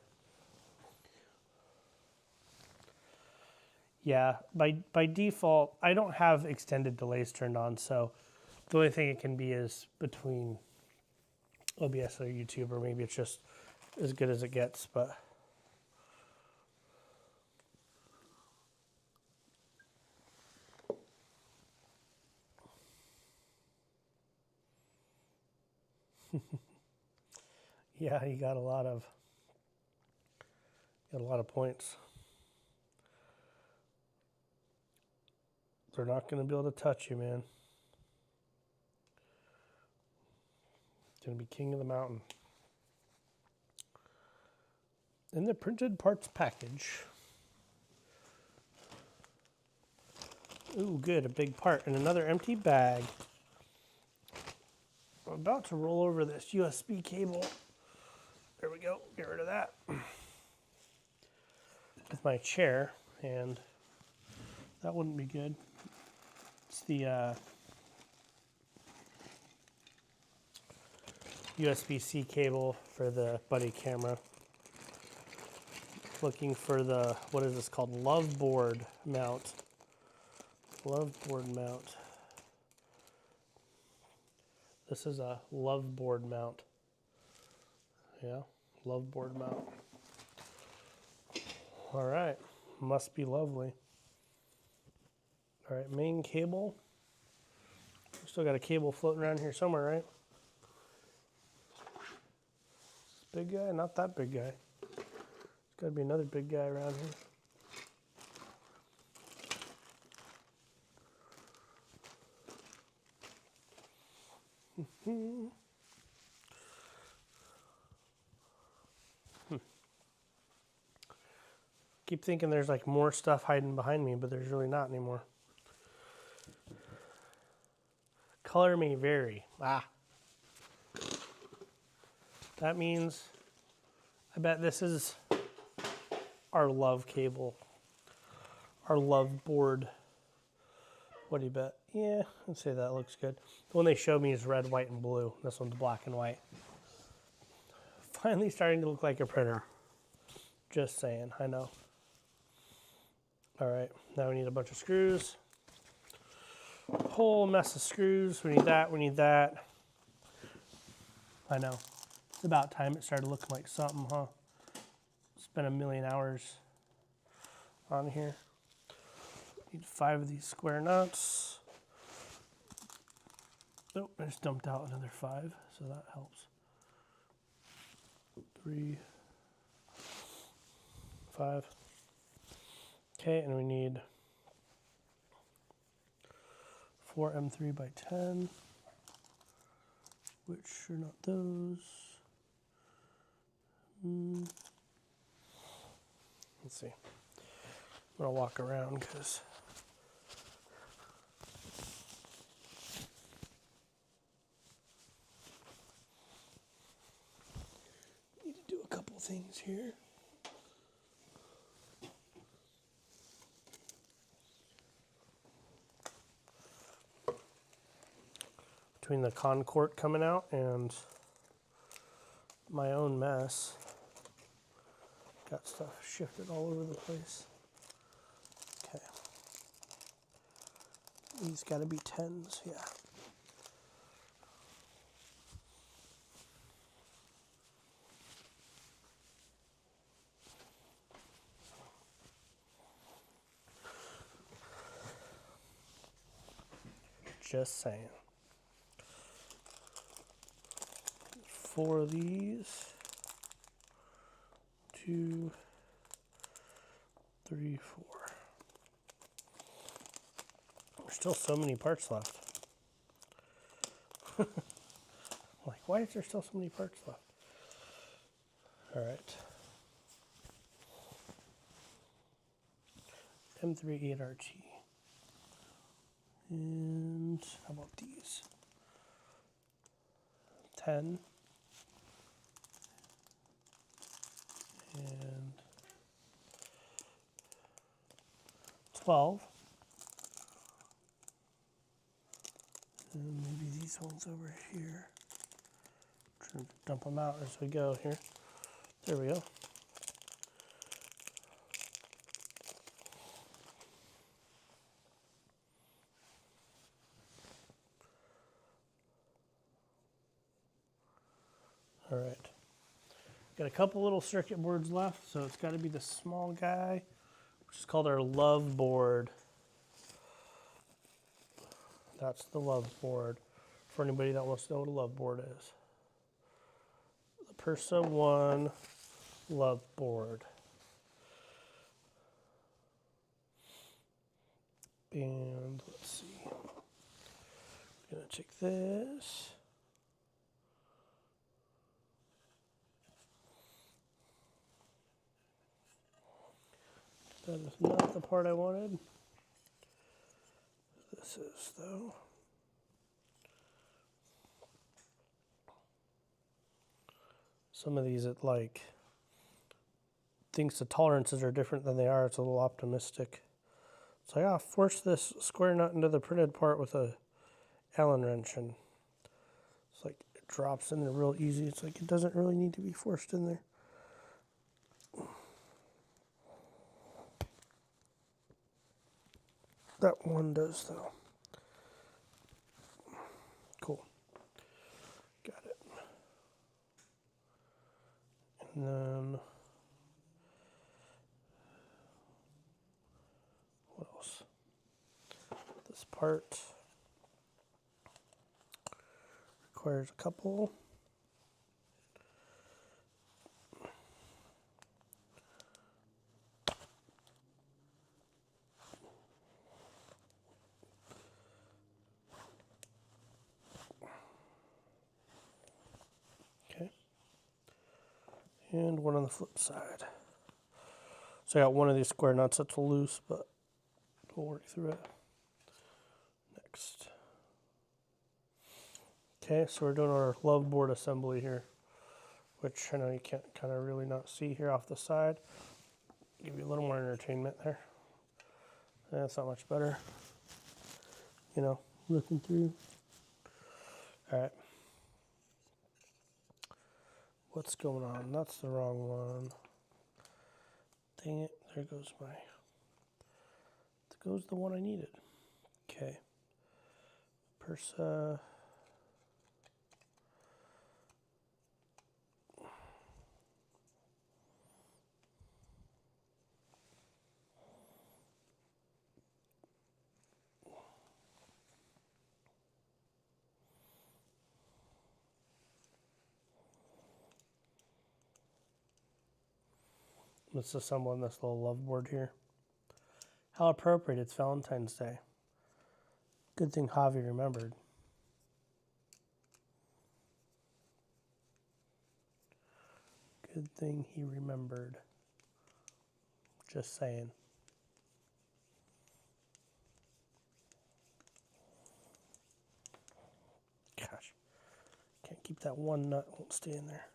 [SPEAKER 1] Yeah, by default, I don't have extended delays turned on, so the only thing it can be is between OBS or YouTube, or maybe it's just as good as it gets, but... Yeah, you got a lot of points. They're not going to be able to touch you, man. It's going to be king of the mountain. In the printed parts package. Ooh, good, a big part. And another empty bag. I'm about to roll over this USB cable. There we go, get rid of that. With my chair, and that wouldn't be good. It's the USB-C cable for the buddy camera. Looking for the, what is this called? Love board mount. Love board mount. This is a love board mount. Yeah, love board mount. All right, must be lovely. All right, main cable. We still got a cable floating around here somewhere, right? Big guy? Not that big guy. There's got to be another big guy around here. Keep thinking there's like more stuff hiding behind me, but there's really not anymore. Color may vary. Ah. That means I bet this is our love cable. Our love board. What do you bet? Yeah, I'd say that looks good. The one they showed me is red, white, and blue. This one's black and white. Finally starting to look like a printer. Just saying, I know. All right, now we need a bunch of screws. Whole mess of screws. We need that, we need that. I know. It's about time it started looking like something, huh? Spent a million hours on here. Need 5 of these square nuts. Oh, I just dumped out another 5, so that helps. 3, 5. Okay, and we need 4 M3 by 10, which are not those. Let's see. I'm gonna walk around because need to do a couple things here. Between the Concord coming out and my own mess, got stuff shifted all over the place. Okay. These gotta be 10s, yeah. Just saying. 4 of these. 2, 3, 4. There's still so many parts left. Like, why is there still so many parts left? All right. M3 8RT. And how about these? 10. And 12. And maybe these ones over here. Trying to dump them out as we go here. There we go. All right. Got a couple little circuit boards left, so it's got to be the small guy, which is called our love board. That's the love board, for anybody that wants to know what a love board is. The Prusa 1 love board. And let's see. I'm going to take this. That is not the part I wanted. This is, though. Some of these, it like thinks the tolerances are different than they are. It's a little optimistic. It's like, force this square nut into the printed part with a Allen wrench, and it's like it drops in there real easy. It's like it doesn't really need to be forced in there. That one does, though. Cool. Got it. And then what else? This part requires a couple. And one on the flip side. So I got one of these square nuts that's loose, but we'll work through it. Next. Okay, so we're doing our love board assembly here, which I know you can't kind of really not see here off the side. Give you a little more entertainment there. That's not much better. You know, looking through. All right. What's going on? That's the wrong one. Dang it, there goes there goes the one I needed. Okay. Prusa. Let's assemble on this little love board here. How appropriate, it's Valentine's Day. Good thing Javi remembered. Good thing he remembered. Just saying. Gosh, can't keep that one nut, won't stay in there.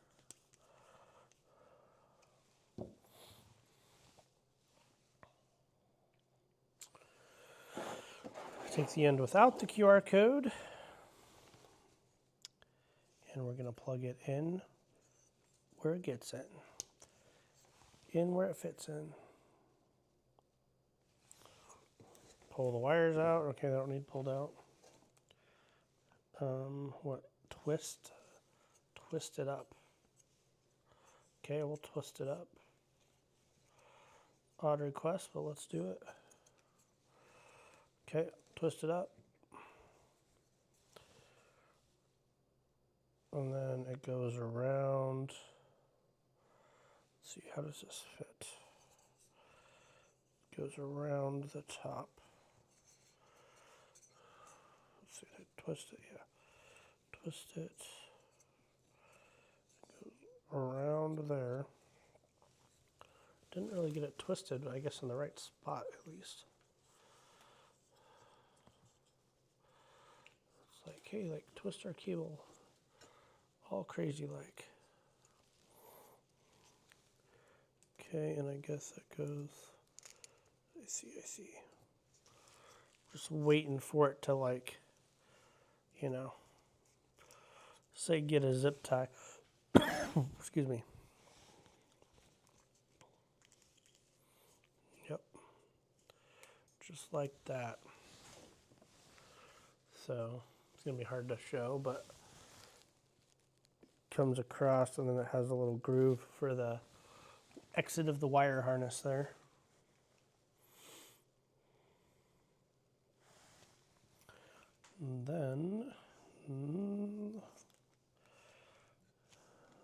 [SPEAKER 1] Take the end without the QR code, and we're going to plug it in where it gets in where it fits in. Pull the wires out. Okay, they don't need pulled out. What? Twist it up. Okay, we'll twist it up. Odd request, but let's do it. Okay, twist it up. And then it goes around. Let's see, how does this fit? It goes around the top. Let's see, twist it, yeah. Twist it. It goes around there. Didn't really get it twisted, but I guess in the right spot at least. It's like, hey, like twist our cable. All crazy like. Okay, and I guess that goes, I see. Just waiting for it to like, you know, say get a zip tie. Excuse me. Yep. Just like that. So it's going to be hard to show, but it comes across and then it has a little groove for the exit of the wire harness there. And then,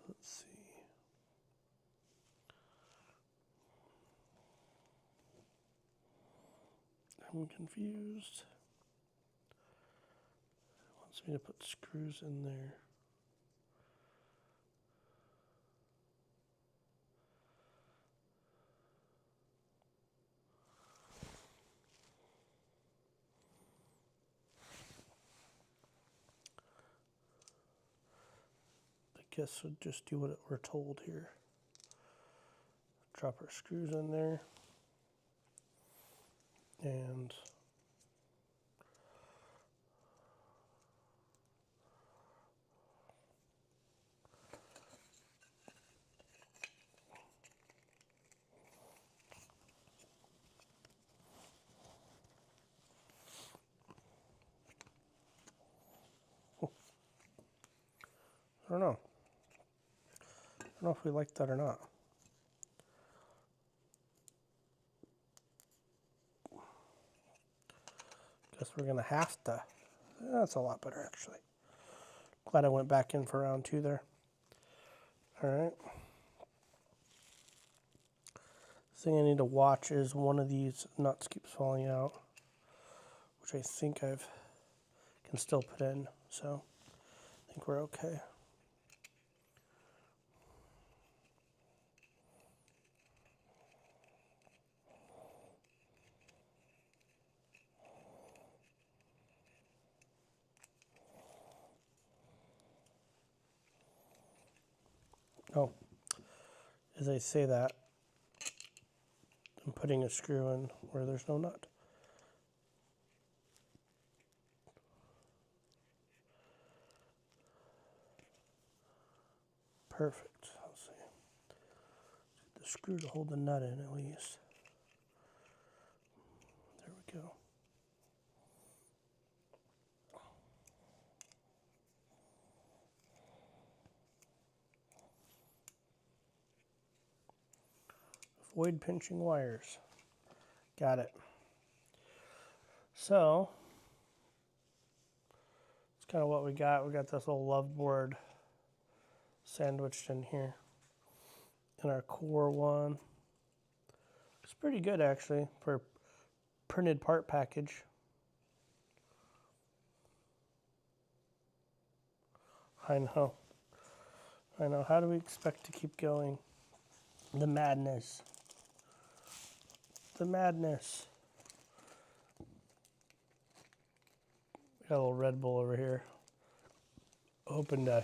[SPEAKER 1] let's see. I'm confused. It wants me to put screws in there. I guess we'll just do what we're told here. Drop our screws in there. And I don't know. I don't know if we like that or not. Guess we're gonna have to. That's a lot better actually. Glad I went back in for round 2 there. All right. Thing I need to watch is one of these nuts keeps falling out, which I think can still put in. So I think we're okay. Oh, as I say that, I'm putting a screw in where there's no nut. Perfect. Let's see. The screw to hold the nut in at least. There we go. Avoid pinching wires. Got it. So, it's kind of what we got. We got this little love board sandwiched in here. And our core one. It's pretty good actually for a printed part package. I know. I know. How do we expect to keep going? The madness. The madness. Got a little Red Bull over here. Hoping to,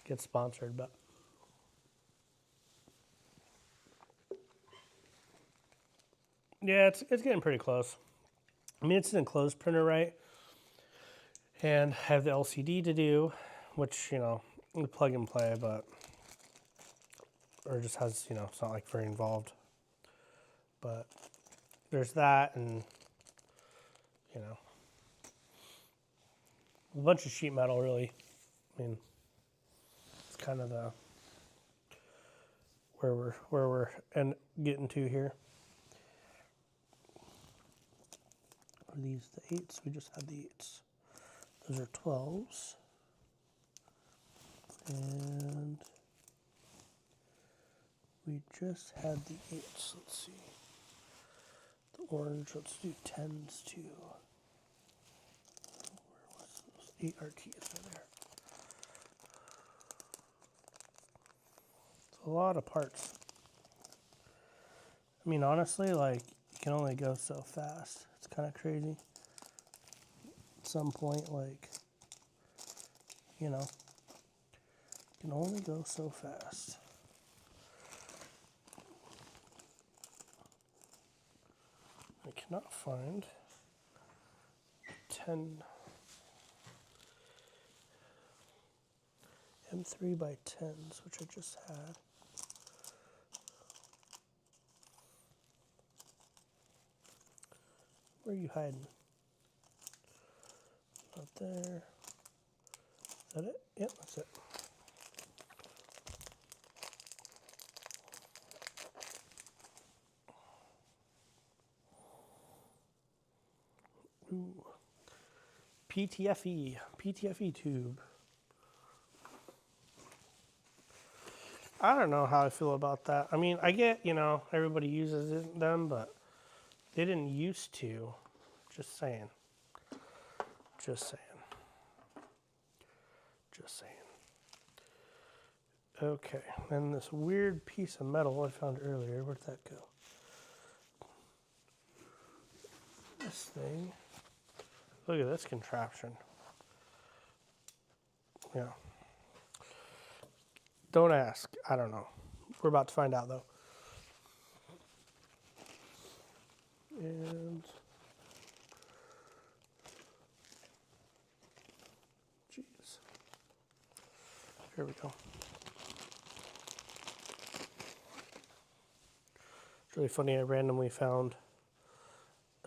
[SPEAKER 1] get sponsored, but yeah, it's getting pretty close. I mean, it's an enclosed printer, right? And I have the LCD to do, which, plug and play, but, or just has, it's not like very involved. But there's that and, a bunch of sheet metal, really. I mean, it's kind of the, where we're getting to here. Are these the 8s? We just had the 8s. Those are 12s. And we just had the 8s. Let's see. The orange, let's do 10s too. Where was those 8 RTs are there? It's a lot of parts. I mean, honestly, like, you can only go so fast. It's kind of crazy. At some point, like, you can only go so fast. I cannot find 10 M3 by 10s, which I just had. Where are you hiding? Not there. Is that it? Yep, that's it. Ooh. PTFE tube. I don't know how I feel about that. I mean, I get, everybody uses them, but they didn't used to. Just saying. Just saying. Just saying. Okay, and this weird piece of metal I found earlier, where'd that go? This thing. Look at this contraption. Yeah. Don't ask. I don't know. We're about to find out, though. And jeez. Here we go. It's really funny. I randomly found.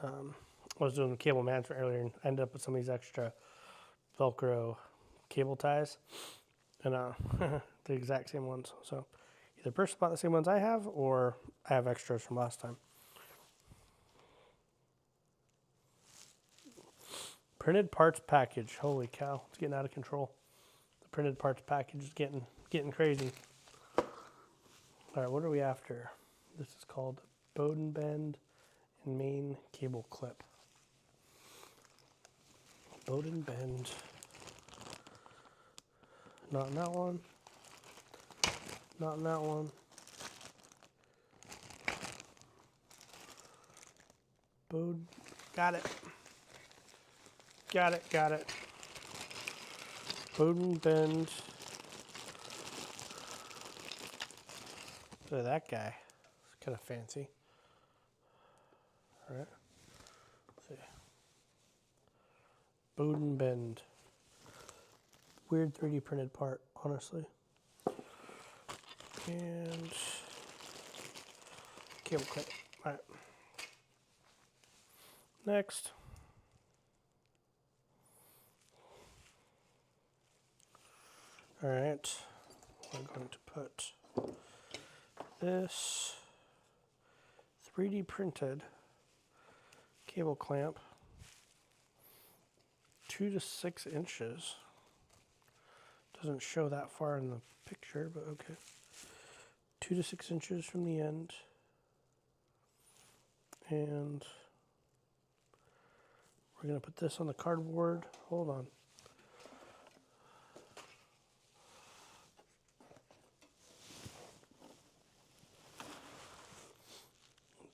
[SPEAKER 1] I was doing the cable management earlier and ended up with some of these extra Velcro cable ties, and the exact same ones. So either person bought the same ones I have, or I have extras from last time. Printed parts package. Holy cow, it's getting out of control. The printed parts package is getting crazy. All right, what are we after? This is called Bowden Bend and Main Cable Clip. Bowden Bend. Not in that one. Not in that one. Got it. Got it. Bowden bend. Look at that guy. It's kind of fancy. All right. Let's see. Bowden bend. Weird 3D printed part, honestly. And cable clip. All right. Next. All right. We're going to put this 3D printed cable clamp 2 to 6 inches. Doesn't show that far in the picture, but okay. 2 to 6 inches from the end. And we're going to put this on the cardboard. Hold on.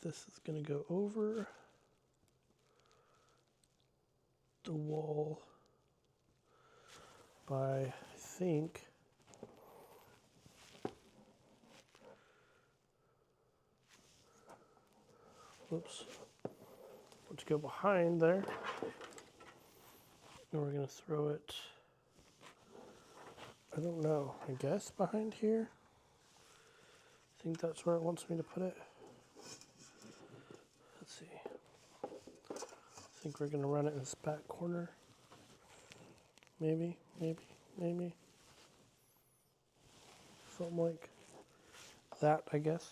[SPEAKER 1] This is going to go over the wall by, I think, whoops, let's go behind there, and we're going to throw it, I don't know, I guess behind here. I think that's where it wants me to put it. Let's see. I think we're going to run it in this back corner. Maybe. Something like that, I guess.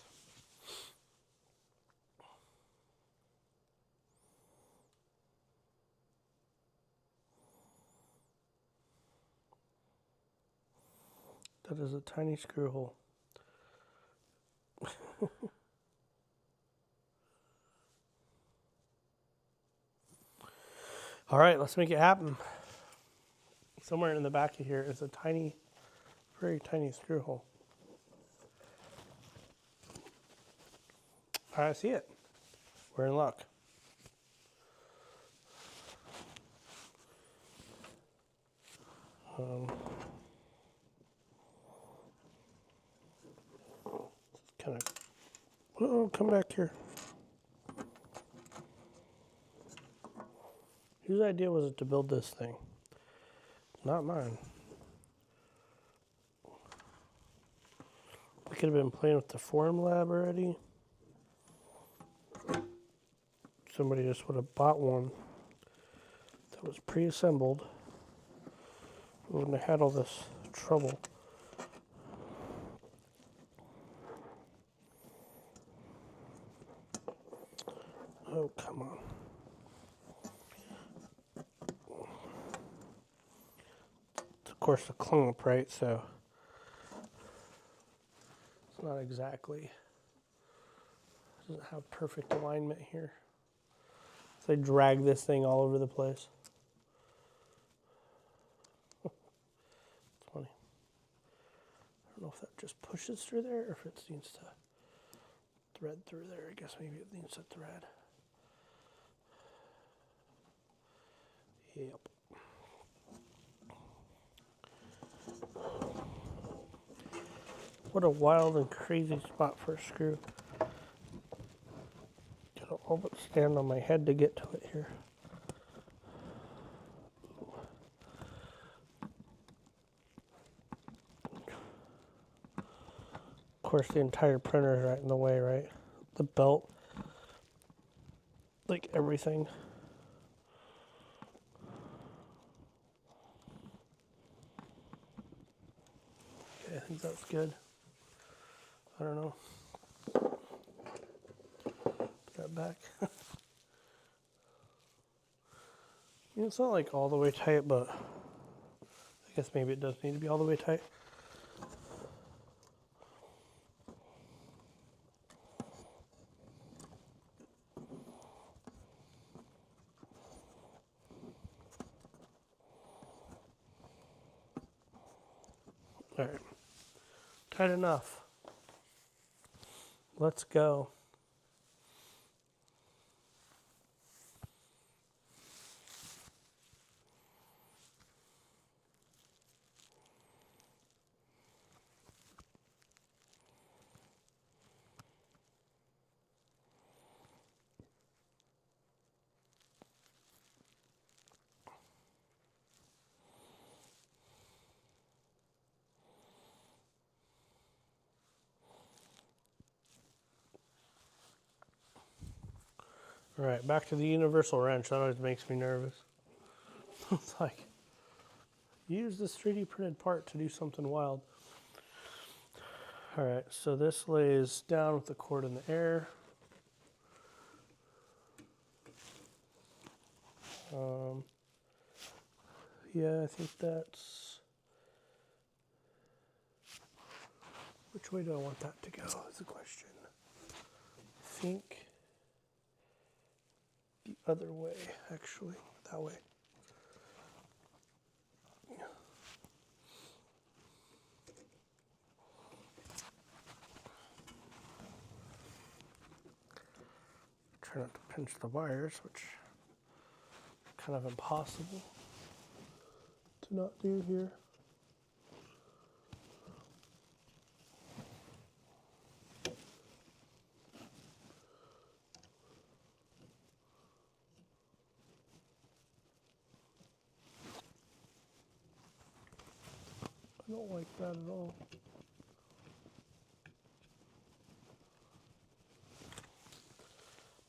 [SPEAKER 1] That is a tiny screw hole. All right, let's make it happen. Somewhere in the back of here is a tiny, very tiny screw hole. All right, I see it. We're in luck. Kind of, oh, come back here. Whose idea was it to build this thing? Not mine. I could have been playing with the Form Lab already. Somebody just would have bought one that was pre-assembled. We wouldn't have had all this trouble. Oh, come on. It's of course a clump, right? So it's not exactly, doesn't have perfect alignment here. So I drag this thing all over the place. It's funny. I don't know if that just pushes through there or if it needs to thread through there. I guess maybe it needs to thread. Yep. What a wild and crazy spot for a screw. Gotta all but stand on my head to get to it here. Of course, the entire printer is right in the way, right? The belt, like everything. Okay, I think that's good. I don't know. Put that back. I mean, it's not like all the way tight, but I guess maybe it does need to be all the way tight. All right, tight enough. Let's go. All right, back to the universal wrench. That always makes me nervous. It's like, use this 3D printed part to do something wild. All right, so this lays down with the cord in the air. Yeah, I think that's... Which way do I want that to go is the question. I think the other way, actually, that way. Try not to pinch the wires, which is kind of impossible to not do here. I don't like that at all.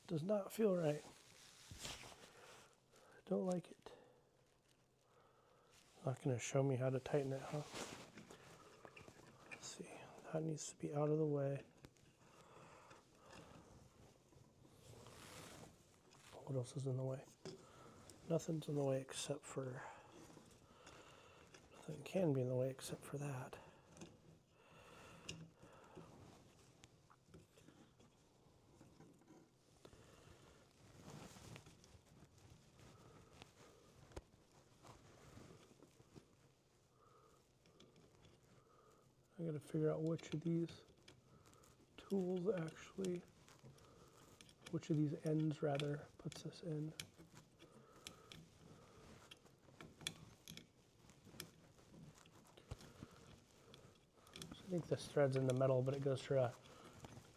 [SPEAKER 1] Does not feel right. I don't like it. Not going to show me how to tighten it, huh? Let's see. That needs to be out of the way. What else is in the way? Nothing's in the way except for... Nothing can be in the way except for that. I gotta figure out which of these tools actually, which of these ends rather, puts this in. So I think this thread's in the metal, but it goes through a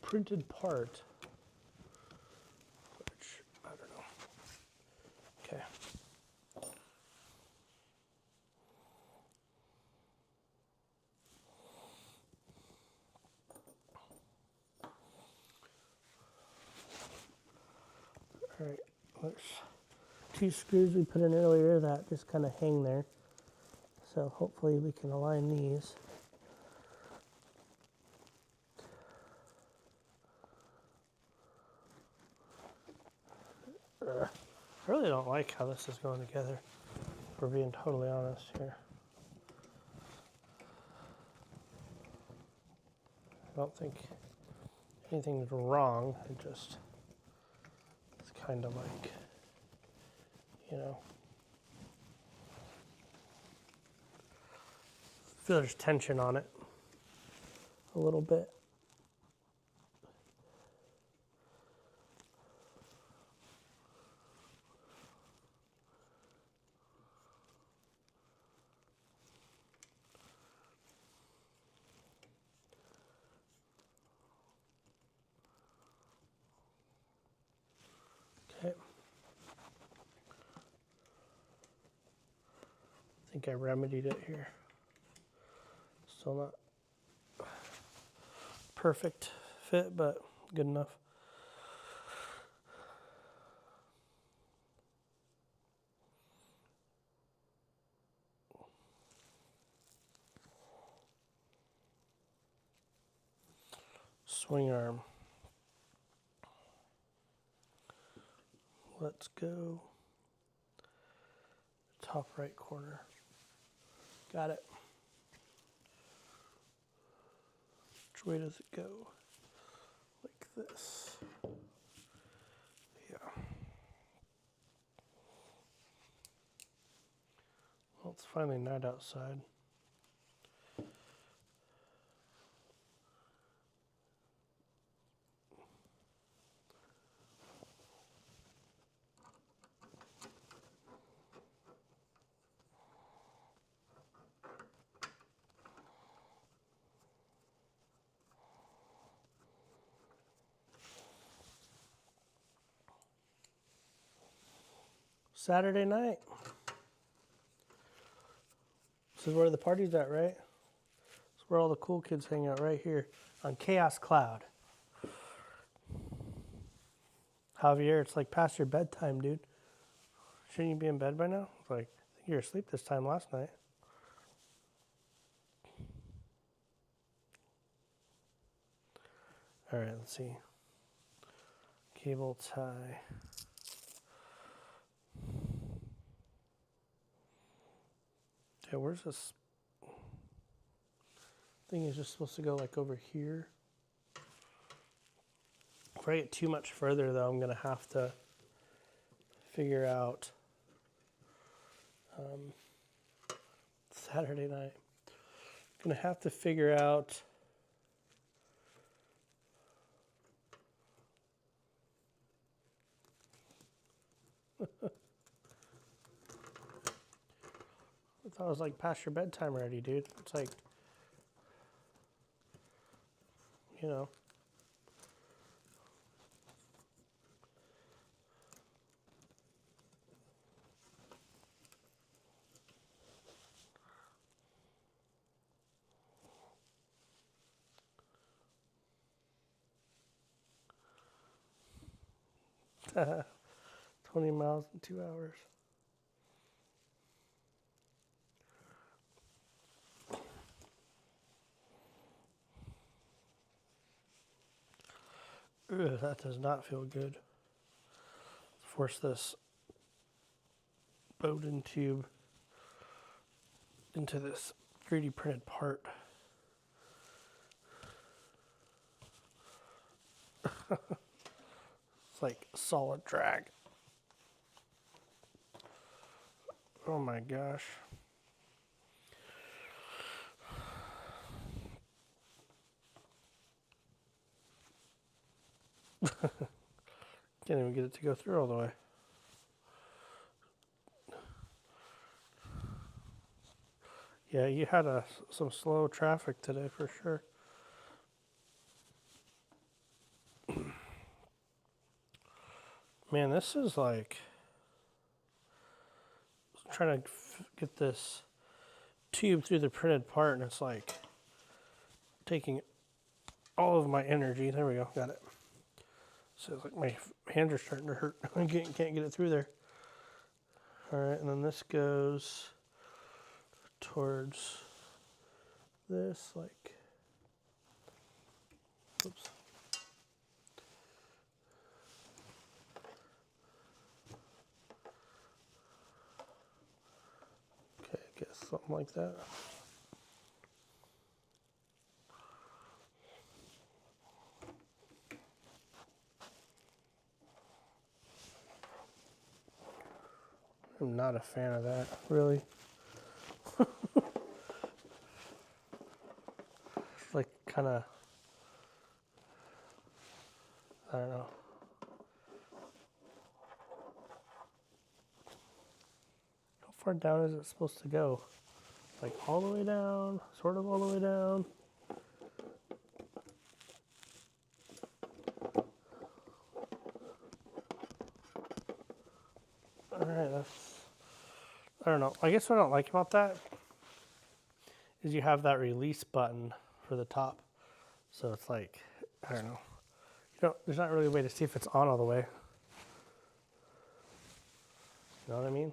[SPEAKER 1] printed part, which, I don't know. Okay. All right, there's 2 screws we put in earlier that just kind of hang there. So hopefully we can align these. I really don't like how this is going together, if we're being totally honest here. I don't think anything's wrong, it just, it's kind of like, you know, I feel there's tension on it a little bit. Okay. I think I remedied it here. Still not perfect fit, but good enough. Swing arm. Let's go top right corner. Got it. Which way does it go? Like this. Yeah. Well, it's finally night outside. Saturday night. This is where the party's at, right? It's where all the cool kids hang out, right here on Chaos Cloud. Javier, it's like past your bedtime, dude. Shouldn't you be in bed by now? It's like, I think you were asleep this time last night. All right, let's see. Cable tie. Okay, where's this thing? Is just supposed to go like over here. If I get too much further, though, I'm going to have to figure out Saturday night. I'm going to have to figure out I thought it was like past your bedtime already, dude. It's like, you know. Haha. 20 miles in 2 hours. Ugh, that does not feel good. Force this Bowden tube into this 3D printed part. It's like solid drag. Oh my gosh. Can't even get it to go through all the way. Yeah, you had some slow traffic today for sure. Man, this is like trying to get this tube through the printed part, and it's like taking all of my energy. There we go, got it. So it's like my hands are starting to hurt. I can't get it through there. All right, and then this goes towards this, like, oops. Okay, I guess something like that. I'm not a fan of that, really. Like, kind of, I don't know. How far down is it supposed to go? Like all the way down, sort of all the way down. All right, I don't know. I guess what I don't like about that is you have that release button for the top. So it's like, I don't know. There's not really a way to see if it's on all the way. You know what I mean?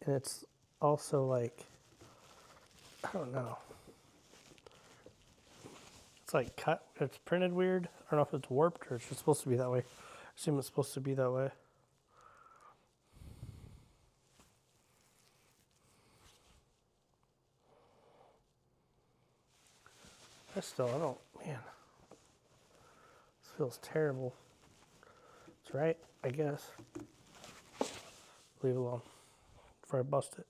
[SPEAKER 1] And it's also like, I don't know. It's like cut, it's printed weird. I don't know if it's warped or it's just supposed to be that way. I assume it's supposed to be that way. I don't, man. This feels terrible. It's right, I guess. Leave it alone before I bust it.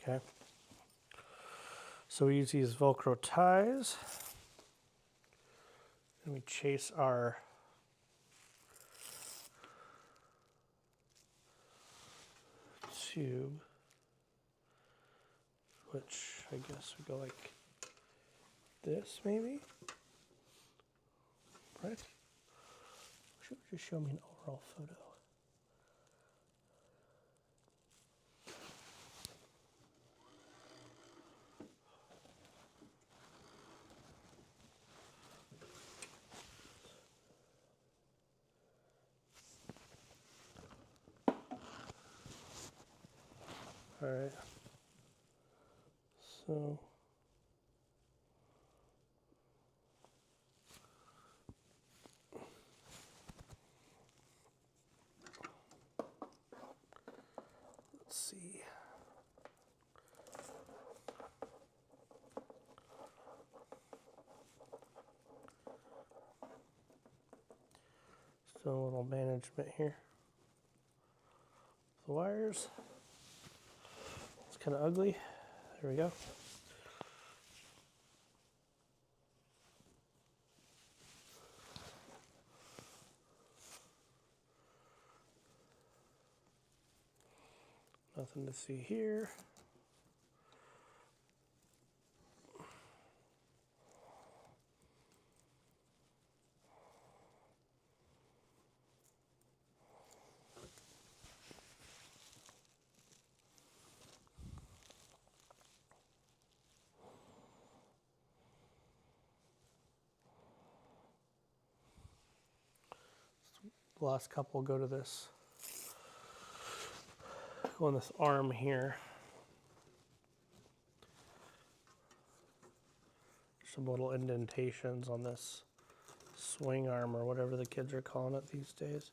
[SPEAKER 1] Okay. So we use these Velcro ties. And we chase our tube, which I guess would go like this, maybe? Right? Should just show me an overall photo. So let's see. So a little management here. The wires. It's kind of ugly. There we go. Nothing to see here. The last couple go to this. Go on this arm here. Some little indentations on this swing arm or whatever the kids are calling it these days.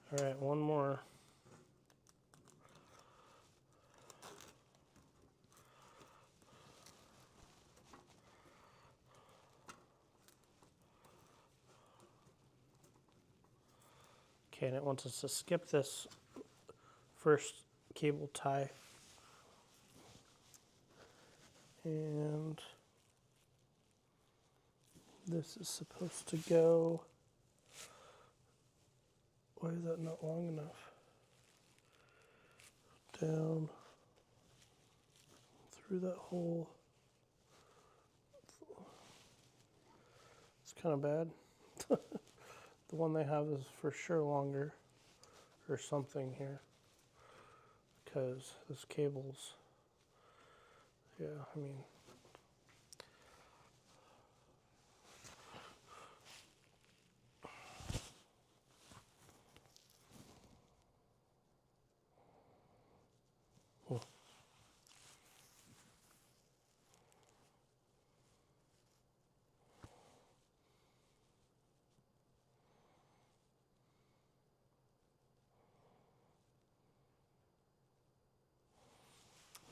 [SPEAKER 1] All right, one more. Okay, and it wants us to skip this first cable tie. And this is supposed to go. Why is that not long enough? Down through that hole. It's kind of bad. The one they have is for sure longer or something here. Because this cable's, yeah, I mean. Oh.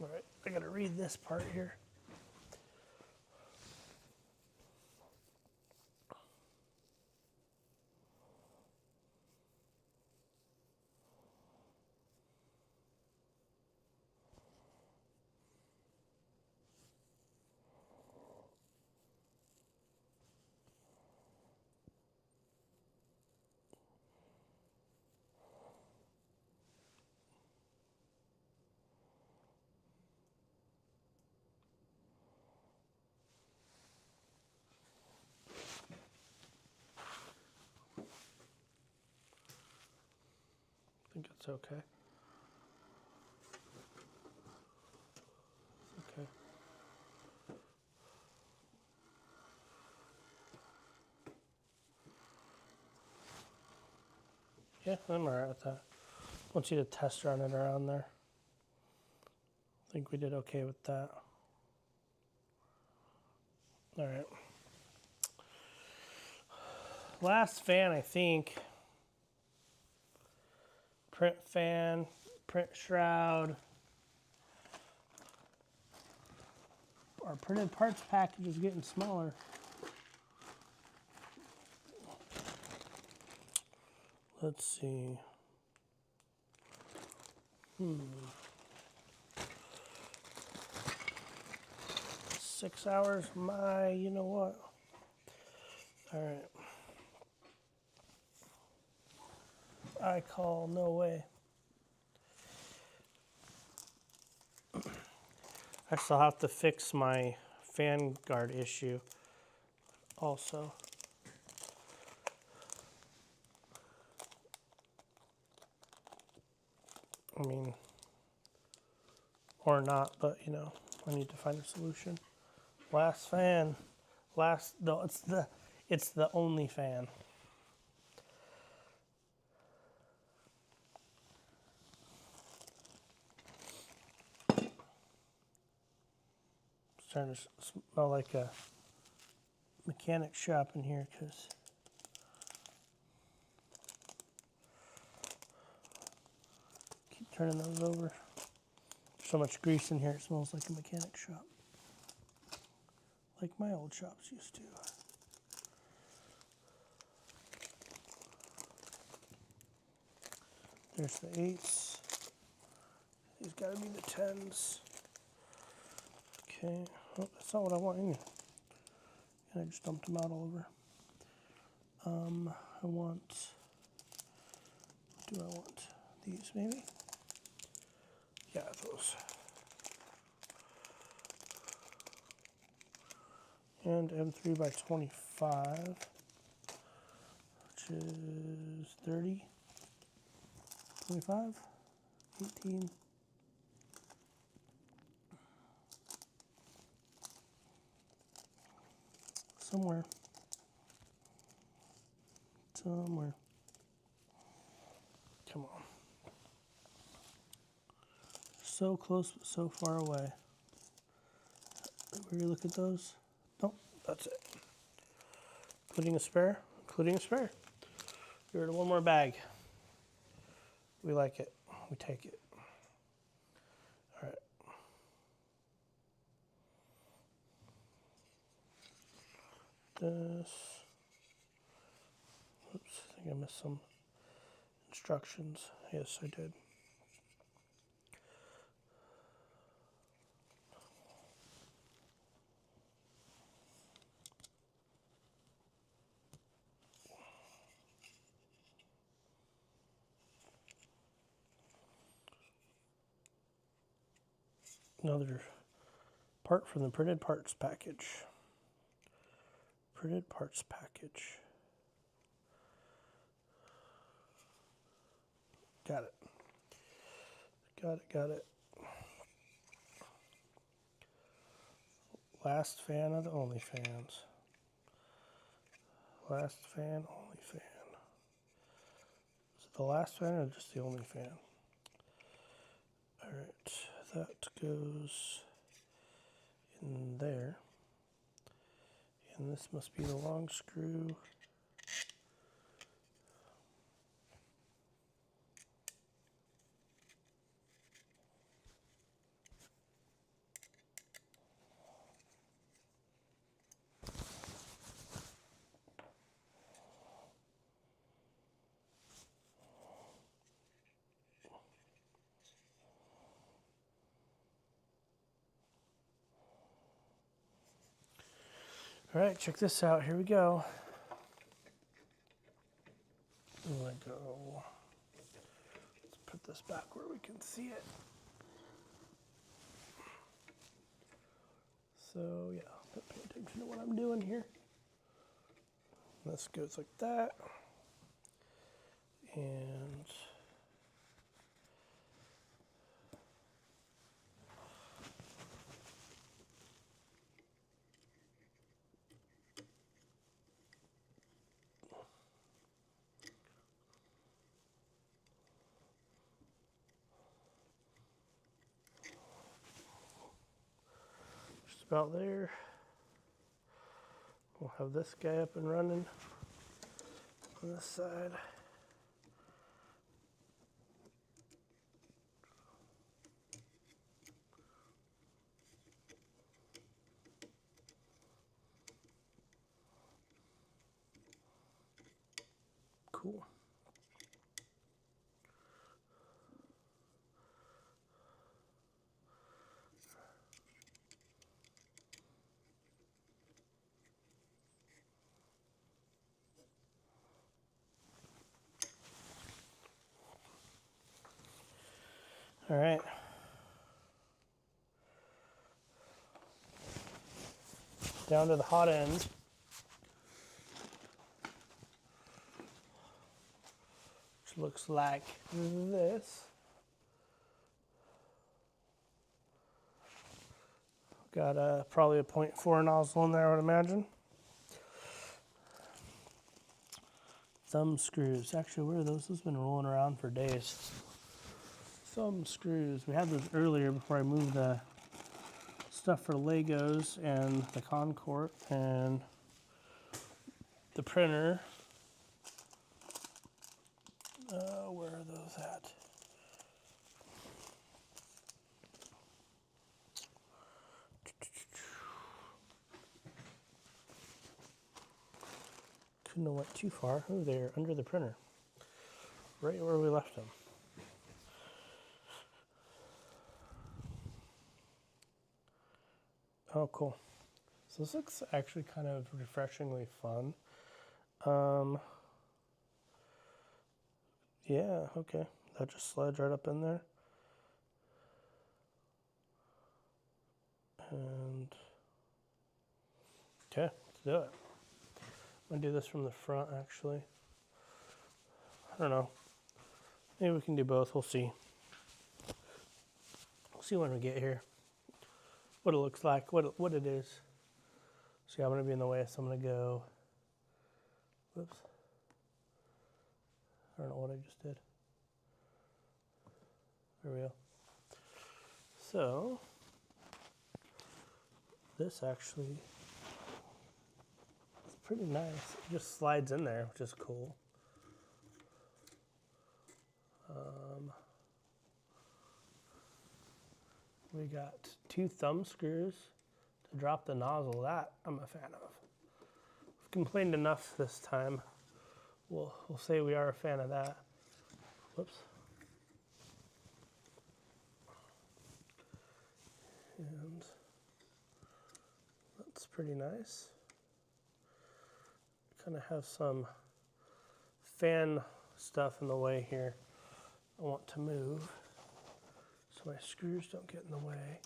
[SPEAKER 1] All right, I gotta read this part here. I think it's okay. Okay. Yeah, I'm alright with that. I want you to test run it around there. I think we did okay with that. Alright. Last fan, I think. Print fan, print shroud. Our printed parts package is getting smaller. Let's see. 6 hours, my, you know what? All right. I call no way. I still have to fix my fan guard issue also. I mean, or not, but you know, I need to find a solution. Last fan. No, it's the only fan. It's starting to smell like a mechanic shop in here because keep turning those over. There's so much grease in here, it smells like a mechanic shop. Like my old shops used to. There's the 8s. These gotta be the 10s. Okay, oh, that's not what I want in here. And I just dumped them out all over. I want, what do I want? These maybe? Yeah, those. And M3 by 25, which is 30, 25, 18, somewhere. Come on. So close, but so far away. Where you look at those? Nope, that's it. Including a spare? Including a spare. Give it one more bag. We like it. We take it. All right. This. Oops, I think I missed some instructions. Yes, I did. Another part from the printed parts package. Printed parts package. Got it. Got it. Last fan of the only fans. Last fan, only fan. Is it the last fan or just the only fan? Alright, that goes in there. And this must be the long screw. All right, check this out. Here we go. Let's put this back where we can see it. So yeah, pay attention to what I'm doing here. This goes like that. And just about there. We'll have this guy up and running on this side. Cool. All right. down to the hot end. Which looks like this. Got probably a 0.4 nozzle in there, I would imagine. Thumb screws. Actually, where are those? Those have been rolling around for days. Thumb screws. We had those earlier before I moved the stuff for Legos and the Concord and the printer. Where are those at? Couldn't have went too far. Oh, they're under the printer. Right where we left them. Oh, cool. So this looks actually kind of refreshingly fun. Yeah, okay. That just slides right up in there. And okay, let's do it. I'm gonna do this from the front actually. I don't know. Maybe we can do both, we'll see. We'll see when we get here. What it looks like, what it is. See, I'm gonna be in the way, so I'm gonna go. Whoops. I don't know what I just did. There we go. So, this actually is pretty nice. It just slides in there, which is cool. We got 2 thumb screws to drop the nozzle. That I'm a fan of. We've complained enough this time. We'll say we are a fan of that. Whoops. And that's pretty nice. Kind of have some fan stuff in the way here I want to move so my screws don't get in the way.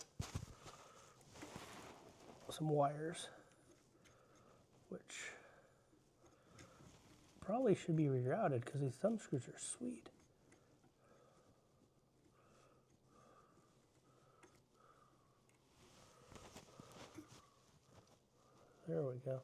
[SPEAKER 1] Some wires, which probably should be rerouted because these thumb screws are sweet. There we go.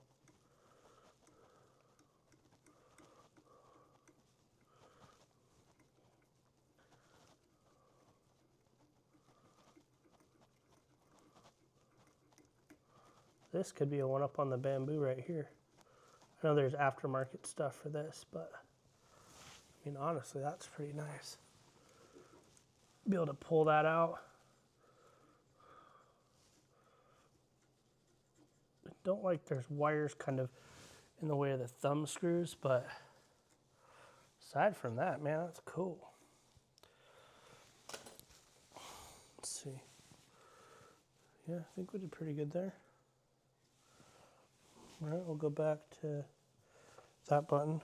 [SPEAKER 1] This could be a one-up on the bamboo right here. I know there's aftermarket stuff for this, but I mean, honestly, that's pretty nice. Be able to pull that out. I don't like there's wires kind of in the way of the thumb screws, but aside from that, man, that's cool. Let's see. Yeah, I think we did pretty good there. All right, we'll go back to that button.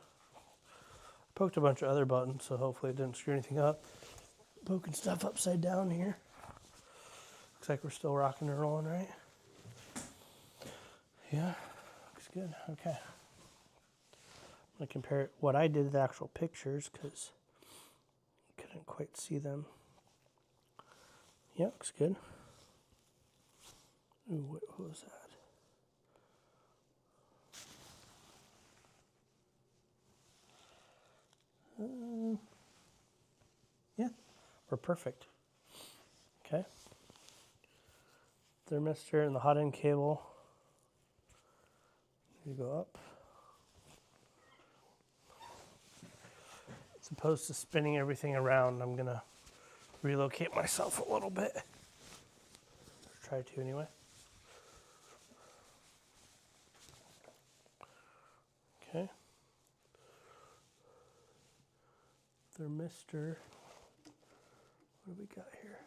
[SPEAKER 1] Poked a bunch of other buttons, so hopefully it didn't screw anything up. Poking stuff upside down here. Looks like we're still rocking and rolling, right? Yeah, looks good. Okay. I'm gonna compare what I did to the actual pictures because I couldn't quite see them. Yeah, looks good. Ooh, what was that? Yeah, we're perfect. Okay. Thermistor and the hot end cable. You go up. As opposed to spinning everything around, I'm gonna relocate myself a little bit. Try to anyway. Okay. Thermistor. What do we got here?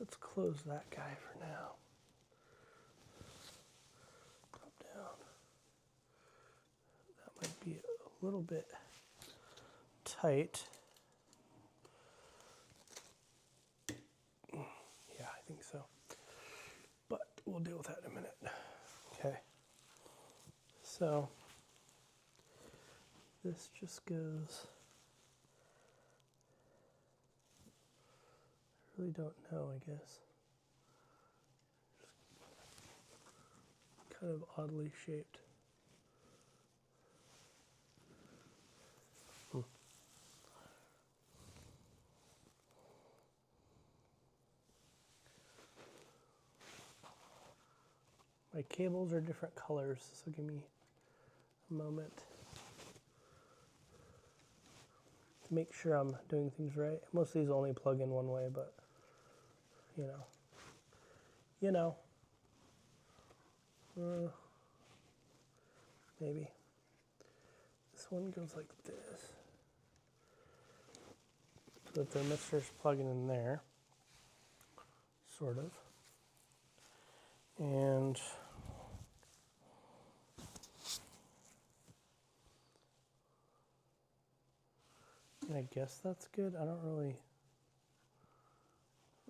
[SPEAKER 1] Let's close that guy for now. Drop down. That might be a little bit tight. Yeah, I think so. But we'll deal with that in a minute. Okay. So this just goes, I really don't know, I guess. Just kind of oddly shaped. My cables are different colors, so give me a moment to make sure I'm doing things right. Most of these only plug in one way, but you know, maybe. This one goes like this. So the thermistor's plugging in there, sort of. And I guess that's good. I don't really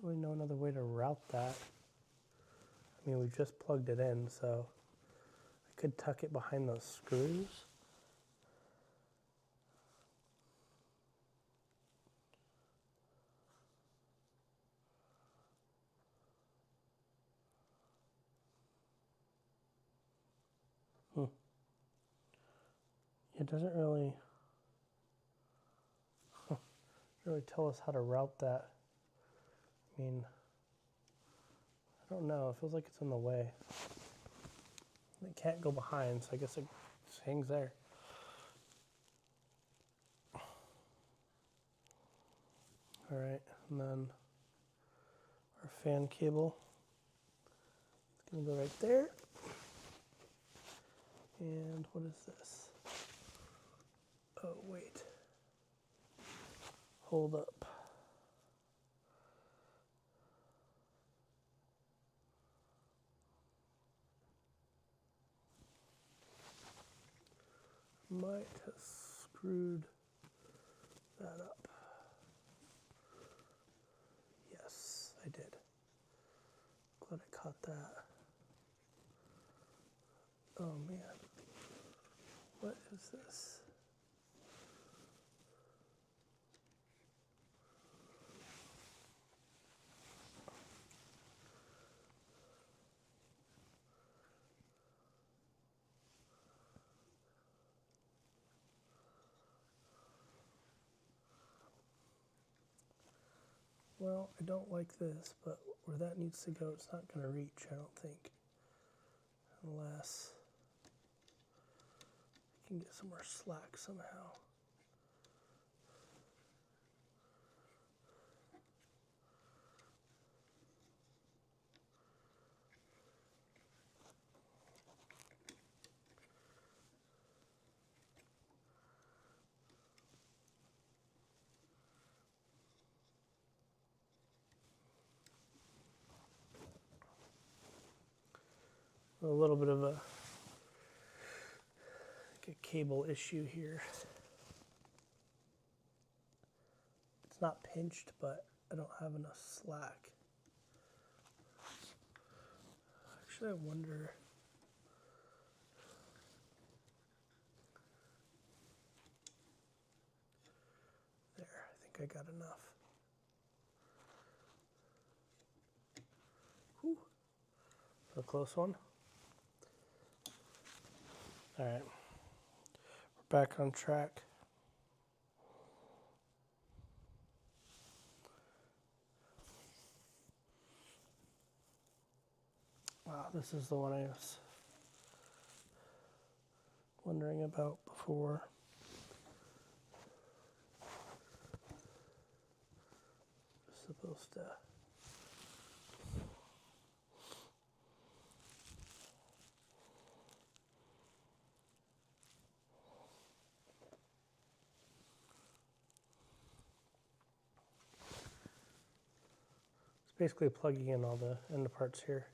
[SPEAKER 1] know another way to route that. I mean, we just plugged it in, so I could tuck it behind those screws. It doesn't really tell us how to route that. I mean, I don't know. It feels like it's in the way. It can't go behind, so I guess it just hangs there. All right, and then our fan cable is going to go right there. And what is this? Oh, wait. Hold up. Might have screwed that up. Yes, I did. Glad I caught that. Oh man. What is this? Well, I don't like this, but where that needs to go, it's not going to reach, I don't think. Unless I can get some more slack somehow. A little bit of a cable issue here. It's not pinched, but I don't have enough slack. Actually, I wonder. There, I think I got enough. Whew. A close one. All right, we're back on track. Wow, this is the one I was wondering about before. It's supposed to. Basically plugging in all the end parts here.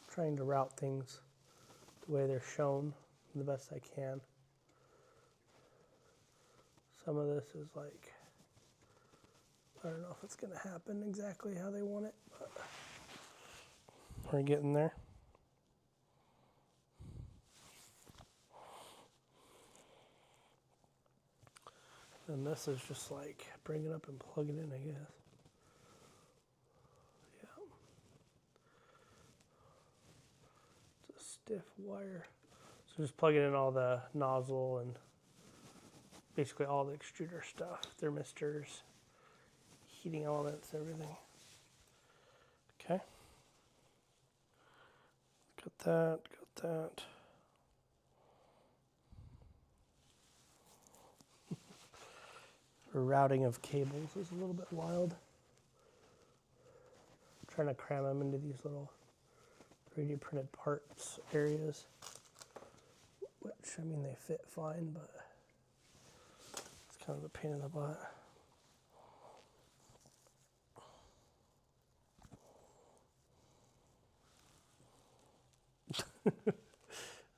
[SPEAKER 1] Trying to route things the way they're shown the best I can. Some of this is like, I don't know if it's going to happen exactly how they want it, but We're getting there. And this is just like bring it up and plug it in, I guess. Yeah. It's a stiff wire. So just plugging in all the nozzle and basically all the extruder stuff, thermistors, heating elements, everything. Okay. Got that, got that. Routing of cables is a little bit wild. I'm trying to cram them into these little 3D printed parts areas, which, I mean, they fit fine, but it's kind of a pain in the butt.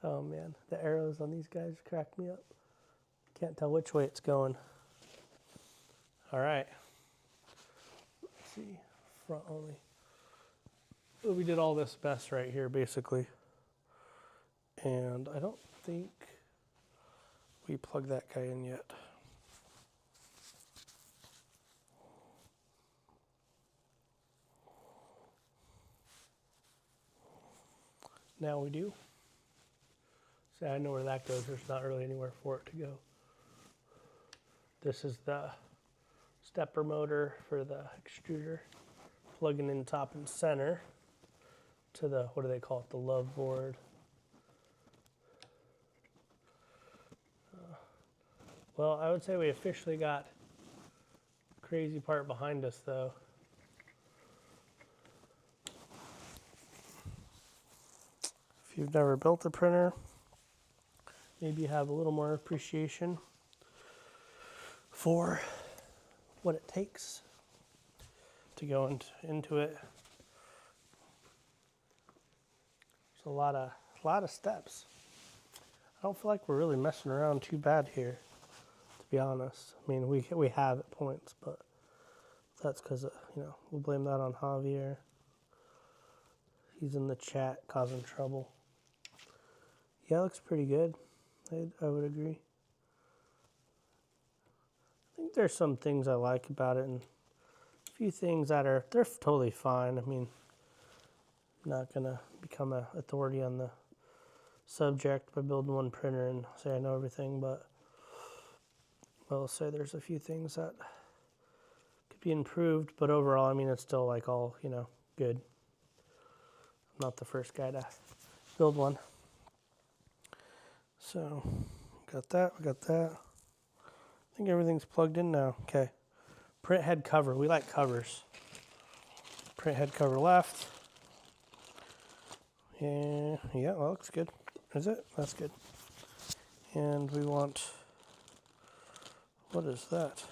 [SPEAKER 1] Oh man, the arrows on these guys crack me up. Can't tell which way it's going. All right. Let's see, front only. So we did all this mess right here, basically. And I don't think we plugged that guy in yet. Now we do. See, I know where that goes. There's not really anywhere for it to go. This is the stepper motor for the extruder, plugging in top and center to the, what do they call it, the love board. Well, I would say we officially got the crazy part behind us, though. If you've never built a printer, maybe you have a little more appreciation for what it takes to go into it. There's a lot of steps. I don't feel like we're really messing around too bad here, to be honest. I mean, we have at points, but that's because, you know, we'll blame that on Javier. He's in the chat causing trouble. Yeah, it looks pretty good. I would agree. I think there's some things I like about it, and a few things that they're totally fine. I mean, I'm not gonna become an authority on the subject by building one printer and say I know everything, but I'll say there's a few things that could be improved, but overall, I mean, it's still like all, you know, good. I'm not the first guy to build one. So, got that, we got that. I think everything's plugged in now. Okay. Print head cover. We like covers. Print head cover left. And yeah, well, looks good. Is it? That's good. And we want, what is that?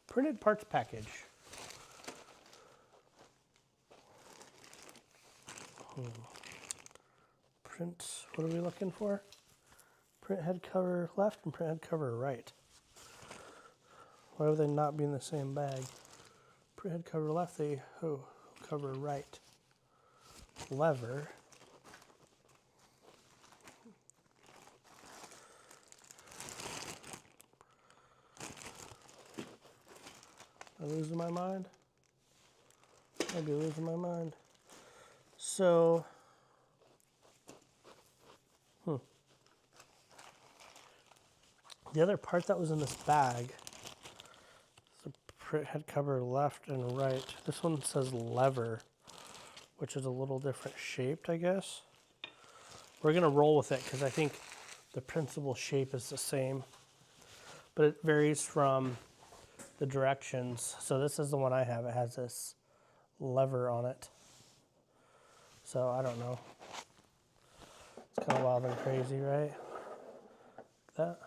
[SPEAKER 1] Printed parts package. Print, what are we looking for? Print head cover left and print head cover right. Why would they not be in the same bag? Print head cover left, they cover right. Lever. Am I losing my mind? I'd be losing my mind. So, the other part that was in this bag is the print head cover left and right. This one says lever, which is a little different shaped, I guess. We're gonna roll with it because I think the principal shape is the same, but it varies from the directions. So this is the one I have. It has this lever on it. So I don't know. It's kind of wild and crazy, right? Like that.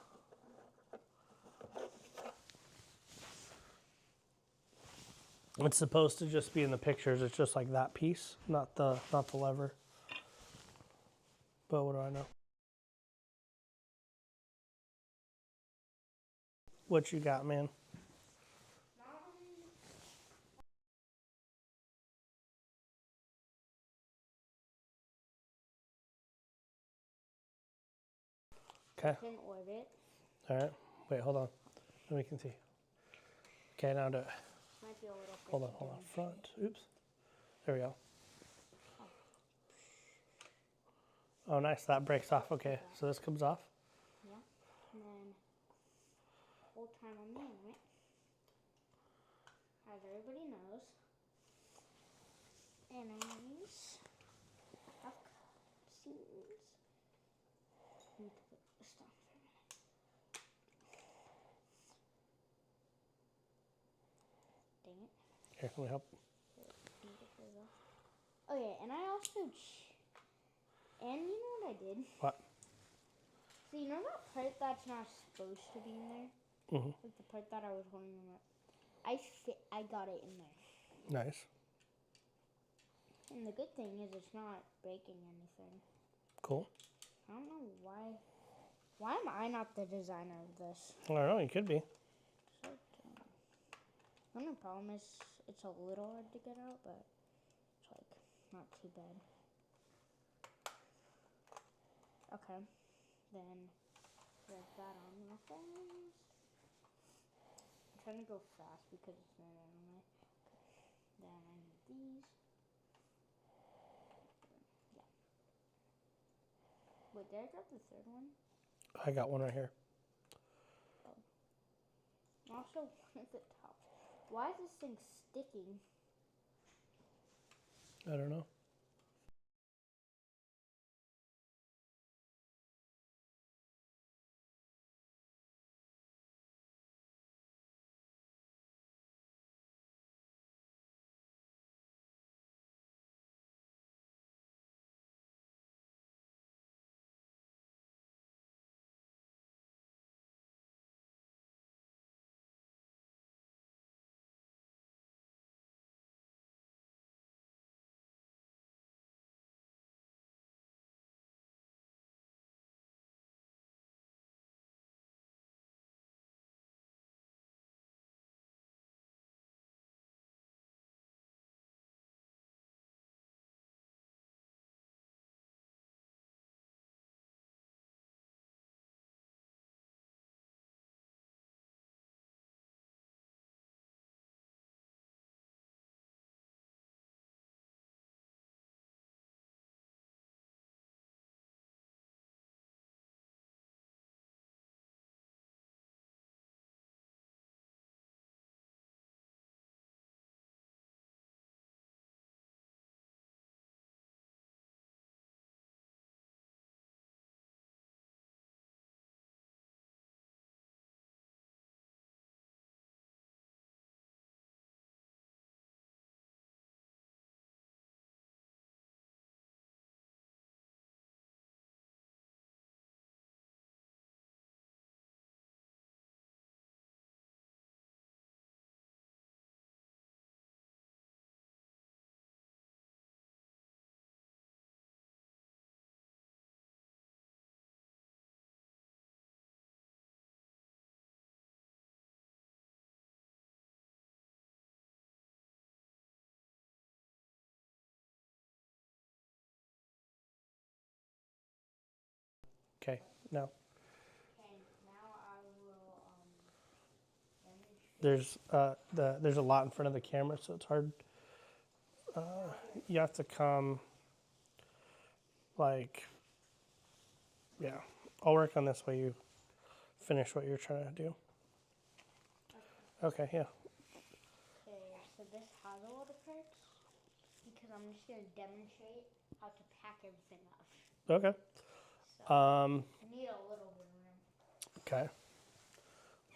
[SPEAKER 1] It's supposed to just be in the pictures. It's just like that piece, not the lever. But what do I know? What you got, man? Okay.
[SPEAKER 2] It's in orbit.
[SPEAKER 1] All right. Wait, hold on. Then we can see. Okay, now do it.
[SPEAKER 2] Might be a little bit.
[SPEAKER 1] Hold on. Front. Oops. There we go. Oh, nice. That breaks off. Okay, so this comes off.
[SPEAKER 2] Yeah. And then hold time on the end, right? As everybody knows, enemies have cutscenes. Need to put this down for a minute. Dang it.
[SPEAKER 1] Here, can we help?
[SPEAKER 2] Oh yeah, and I also and you know what I did?
[SPEAKER 1] What?
[SPEAKER 2] So you know that part that's not supposed to be in there?
[SPEAKER 1] Mm-hmm.
[SPEAKER 2] Like the part that I was holding them up. I got it in there.
[SPEAKER 1] Nice.
[SPEAKER 2] And the good thing is it's not breaking anything.
[SPEAKER 1] Cool.
[SPEAKER 2] I don't know why. Why am I not the designer of this?
[SPEAKER 1] I don't know. You could be.
[SPEAKER 2] So dumb. The only problem is it's a little hard to get out, but it's like not too bad. Okay, then there's that on my things. I'm trying to go fast because it's not anime. Then I need these. Yeah. Wait, did I grab the third one?
[SPEAKER 1] I got one right here.
[SPEAKER 2] Also, one at the top. Why is this thing sticking?
[SPEAKER 1] I don't know. Okay, now.
[SPEAKER 2] Okay, now I will
[SPEAKER 1] There's a lot in front of the camera, so it's hard. You have to come like, yeah. I'll work on this while you finish what you're trying to do. Okay, yeah.
[SPEAKER 2] Okay, so this has a lot of parts because I'm just going to demonstrate how to pack everything up.
[SPEAKER 1] Okay.
[SPEAKER 2] So I need a little bit of room.
[SPEAKER 1] Okay.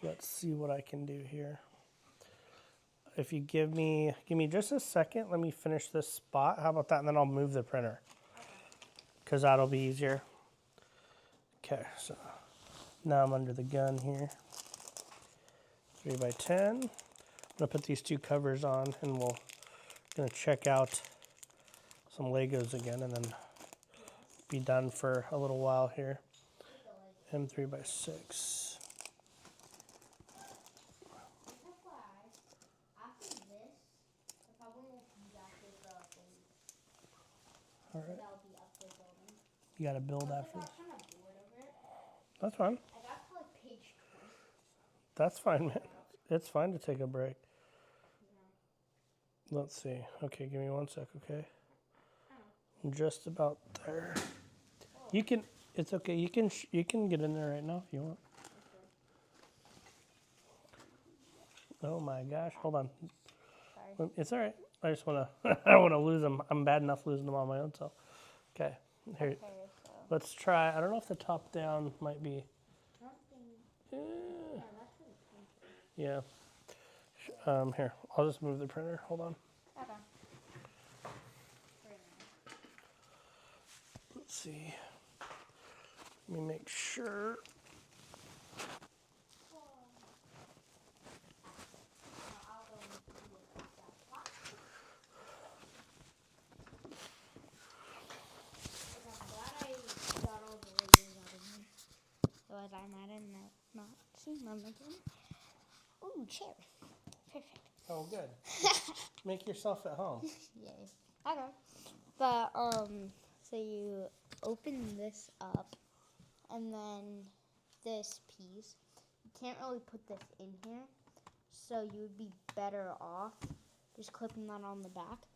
[SPEAKER 1] Let's see what I can do here. If you give me just a second, let me finish this spot. How about that? And then I'll move the printer. Because that'll be easier. Okay, so now I'm under the gun here. 3x10. I'm gonna put these two covers on and gonna check out some Legos again and then be done for a little while here. M3x6.
[SPEAKER 2] After this, I probably won't be back with the
[SPEAKER 1] All right.
[SPEAKER 2] that'll be up the building.
[SPEAKER 1] You gotta build after
[SPEAKER 2] I
[SPEAKER 1] this.
[SPEAKER 2] got kind of bored of it.
[SPEAKER 1] That's fine.
[SPEAKER 2] I got to like page 20.
[SPEAKER 1] That's fine, man. It's fine to take a break. Let's see. Okay, give me 1 sec, okay? I'm just about there. You can, it's okay. You can get in there right now if you want. Oh my gosh, hold on.
[SPEAKER 2] Sorry.
[SPEAKER 1] It's all right. I just want to, I want to lose them. I'm bad enough losing them on my own self. Okay, here.
[SPEAKER 2] Okay, so.
[SPEAKER 1] Let's try. I don't know if the top down might be.
[SPEAKER 2] Yeah, that's really
[SPEAKER 1] Yeah. Here, I'll just move the printer. Hold on.
[SPEAKER 2] Okay.
[SPEAKER 1] Let's see. Let me make sure.
[SPEAKER 2] Otherwise, I might have not seen them again. Ooh, chair. Perfect.
[SPEAKER 1] Oh, good. Make yourself at home.
[SPEAKER 2] Yay. Okay. But, so you open this up, and then this piece, you can't really put this in here, so you would be better off just clipping that on the back.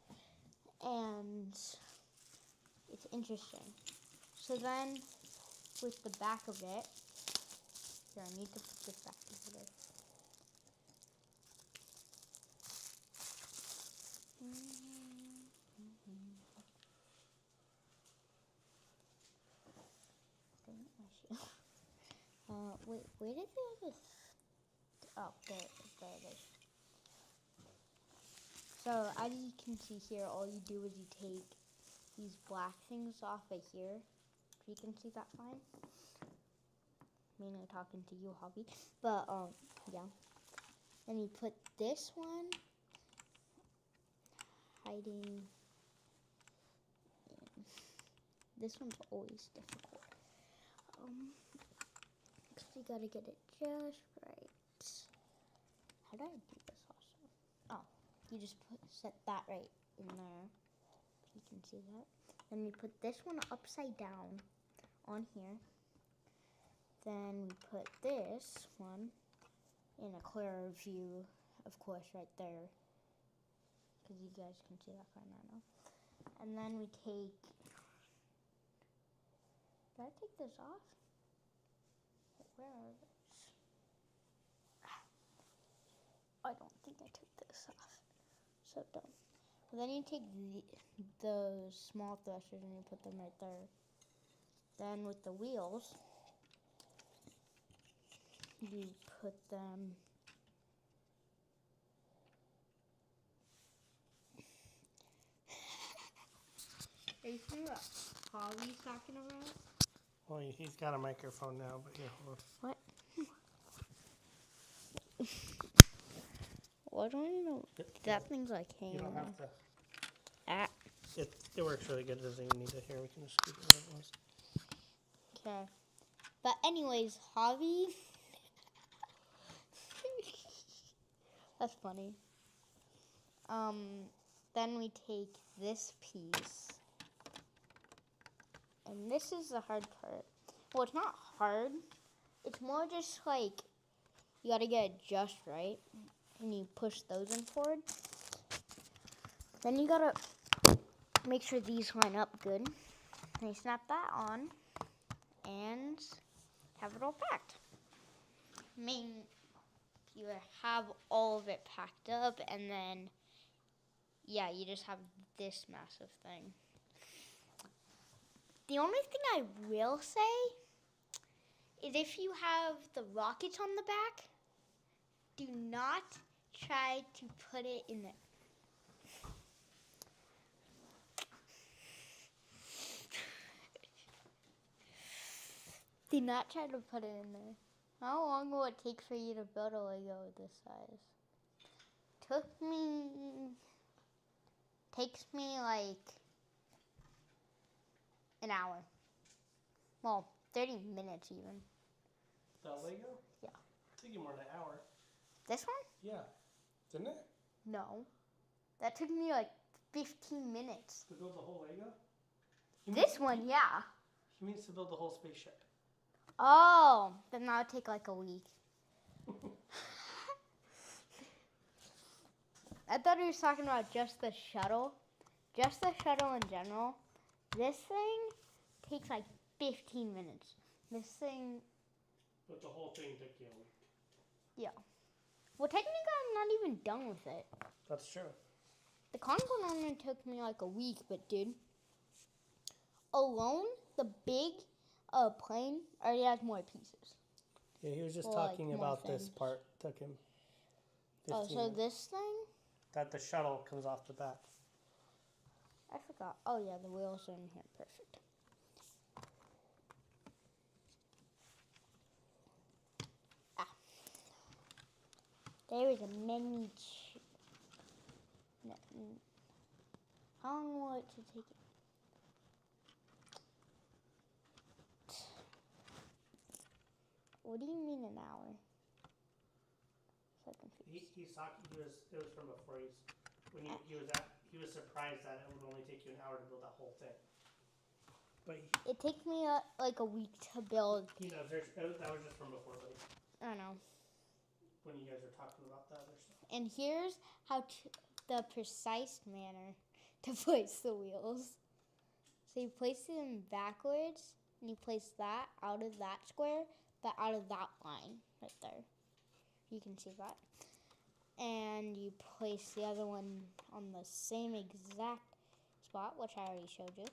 [SPEAKER 2] And it's interesting. So then, with the back of it, here, I need to put this back together. Wait, where did the other? Oh, there it is. So as you can see here, all you do is you take these black things off of here. You can see that fine. Mainly talking to you, Hobby. But yeah. Then you put this one hiding. This one's always difficult. Cause you gotta get it just right. How do I do this also? Oh, you just set that right in there. You can see that. Then we put this one upside down on here. Then we put this one in a clearer view, of course, right there. Because you guys can see that fine right now. And then we take, did I take this off? Where are those? I don't think I took this off. So dumb. And then you take those small thrusters and you put them right there. Then with the wheels, you put them Are you seeing what Holly's talking about?
[SPEAKER 1] Well, he's got a microphone now, but yeah.
[SPEAKER 2] What? What do I know? That thing's like hanging.
[SPEAKER 1] You don't have to.
[SPEAKER 2] Ah.
[SPEAKER 1] It works really good. It doesn't even need to hear. We can just scoop it where it was.
[SPEAKER 2] Okay. But anyways, Javi. That's funny. Then we take this piece. And this is the hard part. Well, it's not hard. It's more just like you gotta get it just right. And you push those in forward. Then you gotta make sure these line up good. And you snap that on and have it all packed. I mean, you have all of it packed up and then, yeah, you just have this massive thing. The only thing I will say is if you have the rockets on the back, do not try to put it in there. Do not try to put it in there. How long will it take for you to build a Lego this size? Takes me like an hour. Well, 30 minutes even.
[SPEAKER 1] The Lego?
[SPEAKER 2] Yeah.
[SPEAKER 1] It took you more than an hour.
[SPEAKER 2] This one?
[SPEAKER 1] Yeah. Didn't it?
[SPEAKER 2] No. That took me like 15 minutes.
[SPEAKER 1] To build the whole Lego?
[SPEAKER 2] This one, yeah.
[SPEAKER 1] He means to build the whole spaceship.
[SPEAKER 2] Oh, then that would take like a week. I thought he was talking about just the shuttle. Just the shuttle in general. This thing takes like 15 minutes. This thing...
[SPEAKER 1] But the whole thing took you a week.
[SPEAKER 2] Yeah. Well, technically, I'm not even done with it.
[SPEAKER 1] That's true.
[SPEAKER 2] The convoy only took me like a week, but dude, alone, the big plane already has more pieces.
[SPEAKER 1] Yeah, he was just
[SPEAKER 2] Well,
[SPEAKER 1] talking
[SPEAKER 2] like, more
[SPEAKER 1] about this
[SPEAKER 2] things.
[SPEAKER 1] part. Took him 15
[SPEAKER 2] Oh, so
[SPEAKER 1] minutes.
[SPEAKER 2] this thing?
[SPEAKER 1] That the shuttle comes off the back.
[SPEAKER 2] I forgot. Oh, yeah, the wheels are in here. Perfect. Ah. There is a mini... How long will it take it? What do you mean an hour? So confused.
[SPEAKER 1] He's talking. It was from before. He was surprised that it would only take you an hour to build that whole thing. But
[SPEAKER 2] It takes me like a week to build.
[SPEAKER 1] he knows. That was just from before, buddy.
[SPEAKER 2] I don't know.
[SPEAKER 1] When you guys were talking about the other stuff.
[SPEAKER 2] And here's how the precise manner to place the wheels. So you place them backwards, and you place that out of that square, but out of that line right there. You can see that. And you place the other one on the same exact spot, which I already showed you.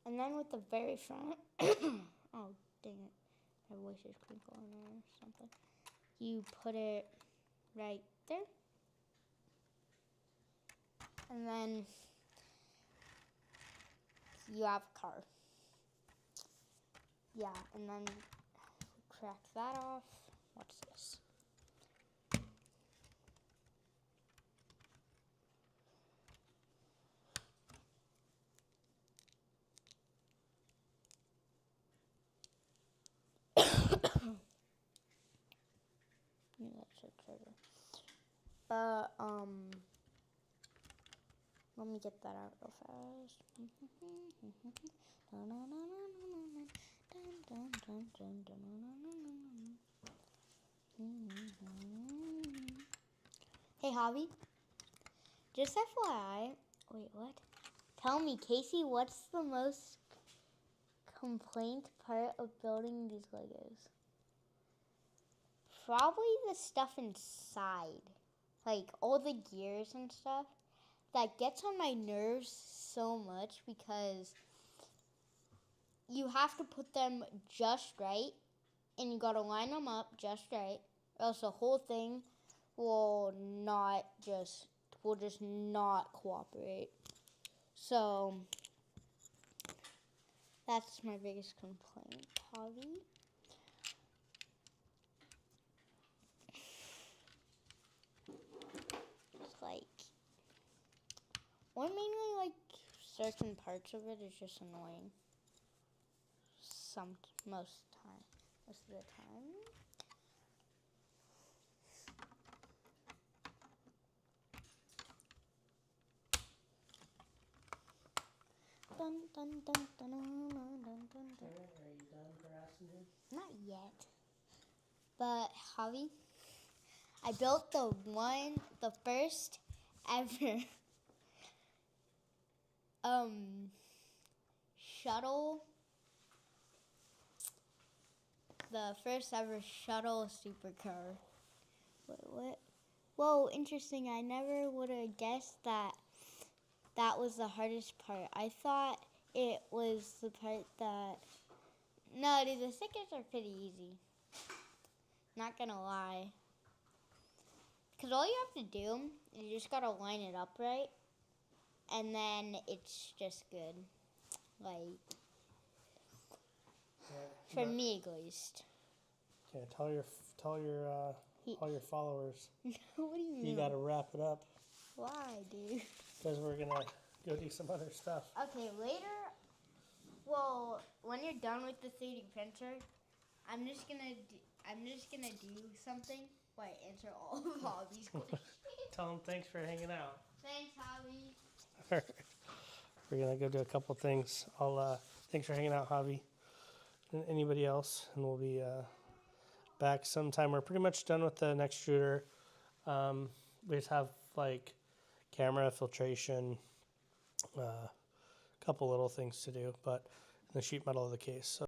[SPEAKER 2] And then with the very front, oh dang it, my voice is crinkling or something. You put it right there. And then you have a car. Yeah, and then crack that off. What's this? Yeah, that's a trigger. But let me get that out real fast. Hey, Javi. Just FYI. Wait, what? Tell me, Casey, what's the most complaint part of building these Legos? Probably the stuff inside. Like all the gears and stuff. That gets on my nerves so much because you have to put them just right. And you gotta line them up just right. Or else the whole thing will just not cooperate. So that's my biggest complaint, Javi. It's like, or mainly like certain parts of it is just annoying. Most of the time. Dun, dun, dun, dun, dun, dun, dun, dun.
[SPEAKER 1] Are you done harassing him?
[SPEAKER 2] Not yet. But Javi, I built the first ever shuttle. The first ever shuttle supercar. Wait, what? Whoa, interesting. I never would have guessed that was the hardest part. I thought it was the part that... No, dude, the stickers are pretty easy. Not gonna lie. Because all you have to do is you just gotta line it up right. And then it's just good. Like, for me at least.
[SPEAKER 1] Yeah, tell all your followers.
[SPEAKER 2] What do you mean?
[SPEAKER 1] You gotta wrap it up.
[SPEAKER 2] Why, dude?
[SPEAKER 1] Because we're gonna go do some other stuff.
[SPEAKER 2] Okay, later. Well, when you're done with the 3D printer, I'm just gonna do something where I answer all of Hobby's questions.
[SPEAKER 1] Tell them thanks for hanging out.
[SPEAKER 2] Thanks, Hobby.
[SPEAKER 1] We're gonna go do a couple things. Thanks for hanging out, Javi. than anybody else, and we'll be back sometime. We're pretty much done with the Nextruder. We just have like camera filtration, a couple little things to do, but the sheet metal of the case. So